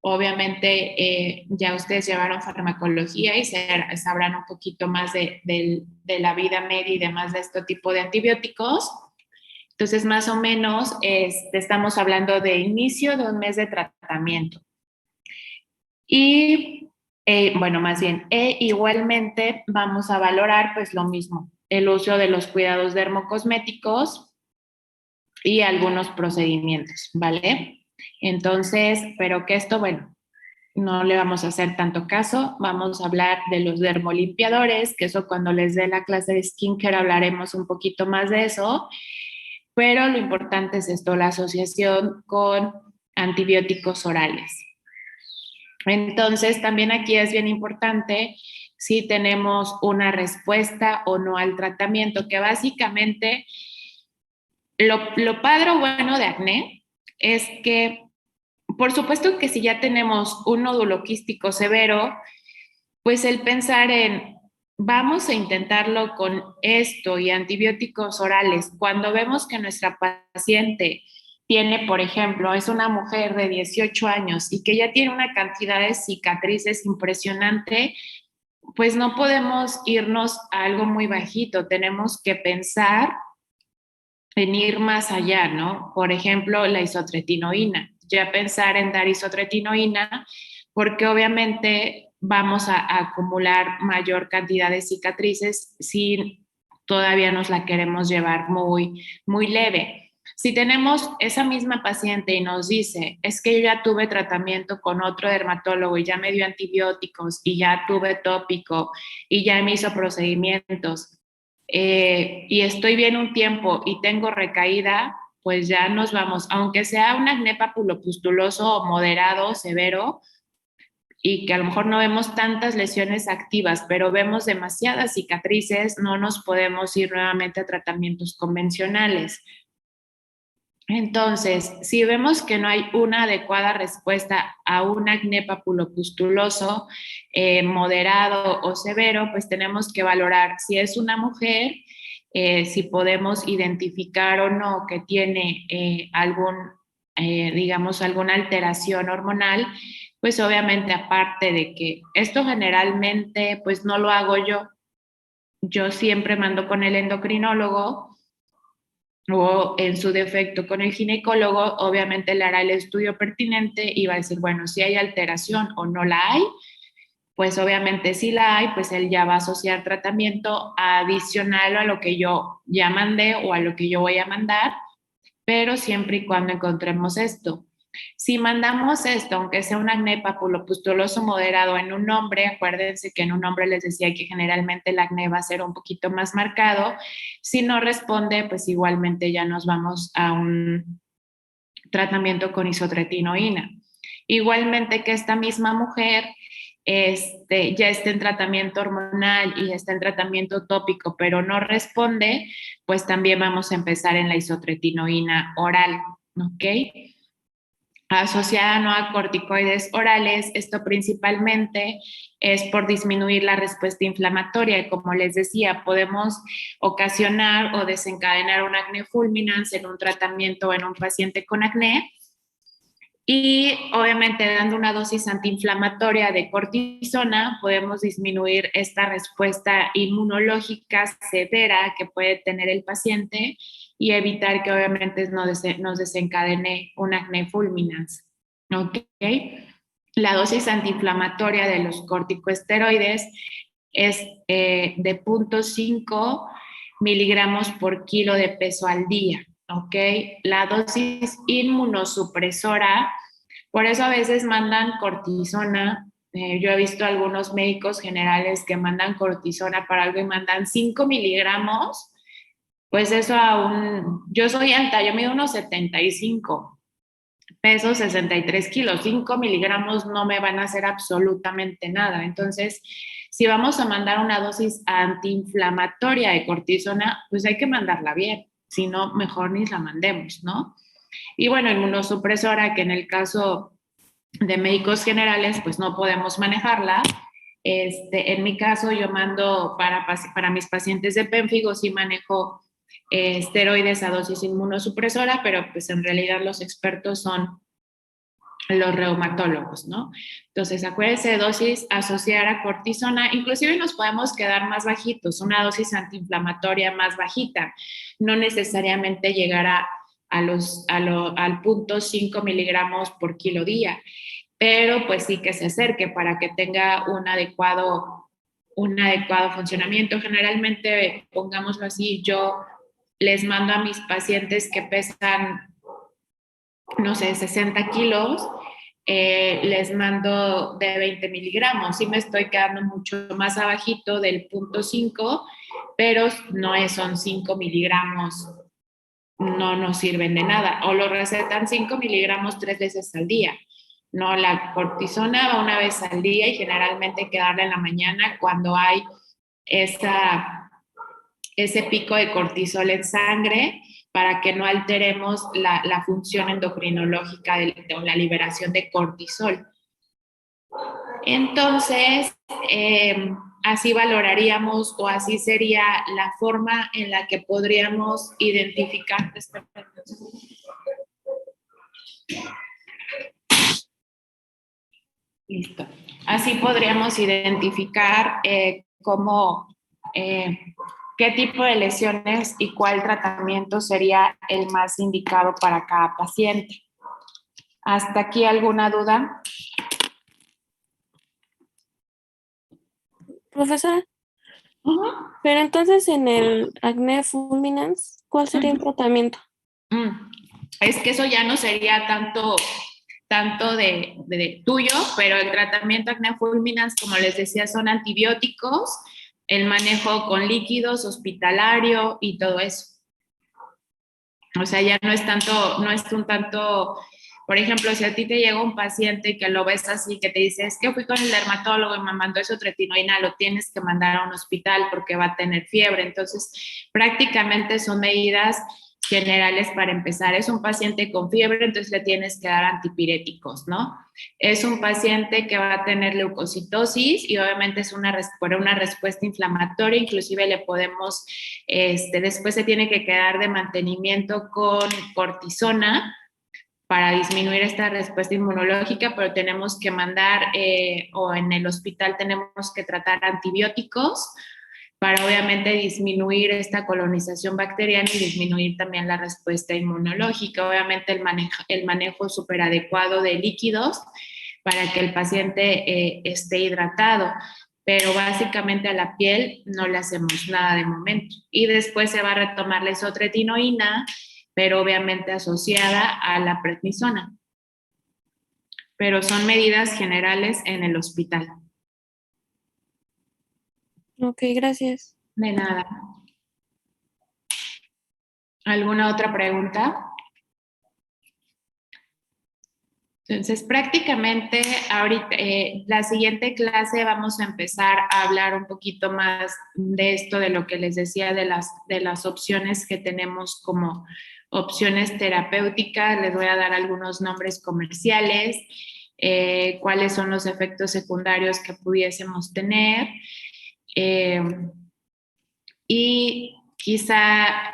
Obviamente ya ustedes llevaron farmacología y sabrán un poquito más de la vida media y demás de este tipo de antibióticos. Entonces, más o menos, estamos hablando de inicio de un mes de tratamiento. Y, bueno, más bien, igualmente vamos a valorar pues lo mismo, el uso de los cuidados dermocosméticos y algunos procedimientos, ¿vale? Entonces, pero que esto, bueno, no le vamos a hacer tanto caso, vamos a hablar de los dermolimpiadores, que eso cuando les dé la clase de skincare hablaremos un poquito más de eso, pero lo importante es esto, la asociación con antibióticos orales. Entonces, también aquí es bien importante si tenemos una respuesta o no al tratamiento, que básicamente lo padre o bueno de acné es que, por supuesto que si ya tenemos un nódulo quístico severo, pues el pensar en vamos a intentarlo con esto y antibióticos orales, cuando vemos que nuestra paciente tiene, por ejemplo, es una mujer de 18 años y que ya tiene una cantidad de cicatrices impresionante, pues no podemos irnos a algo muy bajito, tenemos que pensar en ir más allá, ¿no? Por ejemplo, la isotretinoína, ya pensar en dar isotretinoína, porque obviamente vamos a acumular mayor cantidad de cicatrices si todavía nos la queremos llevar muy leve. Si tenemos esa misma paciente y nos dice, es que yo ya tuve tratamiento con otro dermatólogo y ya me dio antibióticos y ya tuve tópico y ya me hizo procedimientos, y estoy bien un tiempo y tengo recaída, pues ya nos vamos, aunque sea un acné papulopustuloso moderado, severo, y que a lo mejor no vemos tantas lesiones activas, pero vemos demasiadas cicatrices, no nos podemos ir nuevamente a tratamientos convencionales. Entonces, si vemos que no hay una adecuada respuesta a un acné papulopustuloso moderado o severo, pues tenemos que valorar si es una mujer, si podemos identificar o no que tiene digamos, alguna alteración hormonal, pues obviamente aparte de que esto generalmente pues no lo hago yo siempre mando con el endocrinólogo o en su defecto con el ginecólogo, obviamente le hará el estudio pertinente y va a decir, bueno, si hay alteración o no la hay, pues obviamente si la hay, pues él ya va a asociar tratamiento adicional a lo que yo ya mandé o a lo que yo voy a mandar, pero siempre y cuando encontremos esto. Si mandamos esto, aunque sea un acné papulopustuloso moderado en un hombre, acuérdense que en un hombre les decía que generalmente el acné va a ser un poquito más marcado. Si no responde, pues igualmente ya nos vamos a un tratamiento con isotretinoína. Igualmente que esta misma mujer ya esté en tratamiento hormonal y está en tratamiento tópico, pero no responde, pues también vamos a empezar en la isotretinoína oral, ¿ok? Asociada no a corticoides orales, esto principalmente es por disminuir la respuesta inflamatoria. Como les decía, podemos ocasionar o desencadenar un acné fulminans en un tratamiento o en un paciente con acné. Y obviamente dando una dosis antiinflamatoria de cortisona podemos disminuir esta respuesta inmunológica severa que puede tener el paciente y evitar que obviamente nos desencadene un acné fulminans. ¿Ok? La dosis antiinflamatoria de los corticosteroides es de 0.5 miligramos por kilo de peso al día. ¿ok? La dosis inmunosupresora, por eso a veces mandan cortisona. Yo he visto algunos médicos generales que mandan cortisona para algo y mandan 5 miligramos. Pues eso aún, yo soy alta, yo mido unos 75, peso 63 kilos, 5 miligramos no me van a hacer absolutamente nada. Entonces, si vamos a mandar una dosis antiinflamatoria de cortisona, pues hay que mandarla bien, si no, mejor ni la mandemos, ¿no? Y bueno, inmunosupresora, que en el caso de médicos generales, pues no podemos manejarla. En mi caso, yo mando para mis pacientes de pénfigo, sí manejo esteroides a dosis inmunosupresora, pero pues en realidad los expertos son los reumatólogos, ¿no? Entonces, acuérdense de dosis asociar a cortisona, inclusive nos podemos quedar más bajitos, una dosis antiinflamatoria más bajita, no necesariamente llegar al punto 5 miligramos por kilo día, pero pues sí que se acerque para que tenga un adecuado funcionamiento. Generalmente, pongámoslo así, yo les mando a mis pacientes que pesan, no sé, 60 kilos, les mando de 20 miligramos. Sí me estoy quedando mucho más abajito del punto 5, pero son 5 miligramos, no nos sirven de nada. O lo recetan 5 miligramos 3 veces al día. No, la cortisona va una vez al día y generalmente hay que darla en la mañana cuando hay ese pico de cortisol en sangre para que no alteremos la función endocrinológica de la liberación de cortisol. Entonces, así valoraríamos o así sería la forma en la que podríamos identificar. Listo. Así podríamos identificar qué tipo de lesiones y cuál tratamiento sería el más indicado para cada paciente. ¿Hasta aquí alguna duda? Profesora, pero entonces en el acné fulminans, ¿cuál sería el tratamiento? Es que eso ya no sería tanto de tuyo, pero el tratamiento acné fulminans, como les decía, son antibióticos, el manejo con líquidos, hospitalario y todo eso. O sea, ya no es un tanto, por ejemplo, si a ti te llega un paciente que lo ves así, que te dice, es que fui con el dermatólogo y me mandó isotretinoína, lo tienes que mandar a un hospital porque va a tener fiebre. Entonces, prácticamente son medidas generales para empezar. Es un paciente con fiebre, entonces le tienes que dar antipiréticos, ¿no? Es un paciente que va a tener leucocitosis y obviamente es por una respuesta inflamatoria, inclusive le podemos, después se tiene que quedar de mantenimiento con cortisona para disminuir esta respuesta inmunológica, pero tenemos que mandar o en el hospital tenemos que tratar antibióticos para obviamente disminuir esta colonización bacteriana y disminuir también la respuesta inmunológica. Obviamente el manejo súper adecuado de líquidos para que el paciente esté hidratado, pero básicamente a la piel no le hacemos nada de momento. Y después se va a retomar la isotretinoína, pero obviamente asociada a la prednisona. Pero son medidas generales en el hospital. Ok, gracias. De nada. ¿Alguna otra pregunta? Entonces, prácticamente ahorita, la siguiente clase vamos a empezar a hablar un poquito más de esto, de lo que les decía, de las opciones que tenemos como opciones terapéuticas. Les voy a dar algunos nombres comerciales, cuáles son los efectos secundarios que pudiésemos tener. Y quizá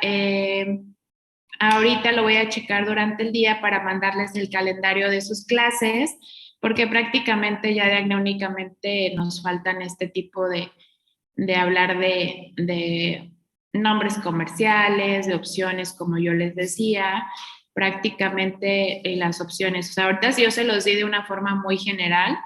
ahorita lo voy a checar durante el día para mandarles el calendario de sus clases, porque prácticamente ya diagnósticamente nos faltan este tipo de hablar de nombres comerciales, de opciones, como yo les decía, prácticamente las opciones. O sea, ahorita sí yo se los di de una forma muy general.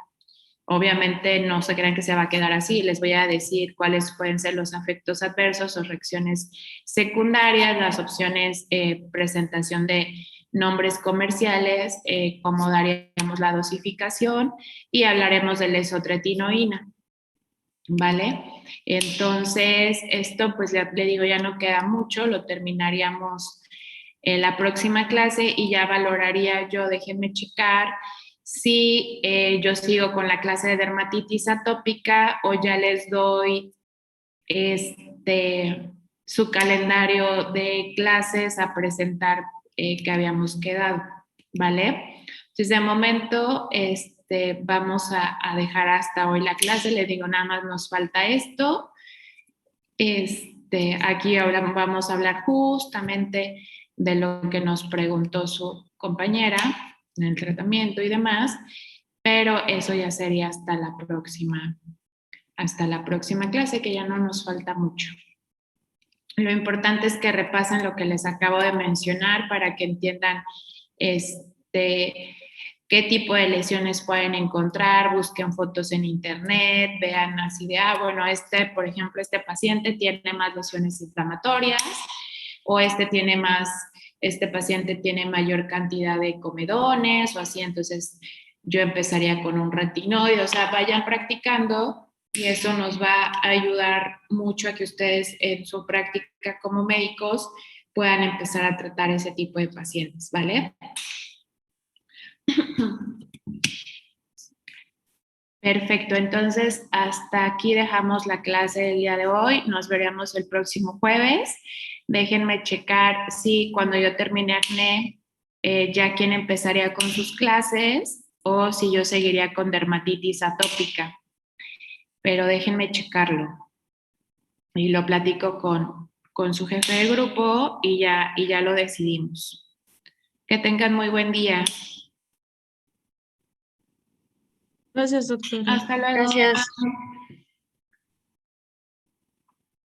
Obviamente no se crean que se va a quedar así, les voy a decir cuáles pueden ser los efectos adversos o reacciones secundarias, las opciones, presentación de nombres comerciales, cómo daríamos la dosificación y hablaremos de la isotretinoína, ¿vale? Entonces, esto pues le digo, ya no queda mucho, lo terminaríamos en la próxima clase y ya valoraría yo, déjenme checar si yo sigo con la clase de dermatitis atópica o ya les doy su calendario de clases a presentar que habíamos quedado, ¿vale? Entonces, de momento, vamos a dejar hasta hoy la clase. Les digo, nada más nos falta esto. Aquí ahora vamos a hablar justamente de lo que nos preguntó su compañera en el tratamiento y demás, pero eso ya sería hasta la próxima clase, que ya no nos falta mucho. Lo importante es que repasen lo que les acabo de mencionar para que entiendan qué tipo de lesiones pueden encontrar, busquen fotos en internet, vean así de, bueno, por ejemplo, este paciente tiene más lesiones inflamatorias o este paciente tiene mayor cantidad de comedones o así, entonces yo empezaría con un retinoide, o sea, vayan practicando y eso nos va a ayudar mucho a que ustedes en su práctica como médicos puedan empezar a tratar ese tipo de pacientes, ¿vale? Perfecto, entonces hasta aquí dejamos la clase del día de hoy. Nos veremos el próximo jueves. Déjenme checar si cuando yo termine acné, ya quien empezaría con sus clases o si yo seguiría con dermatitis atópica. Pero déjenme checarlo y lo platico con su jefe de grupo y ya lo decidimos. Que tengan muy buen día. Gracias, doctora. Hasta luego. Gracias.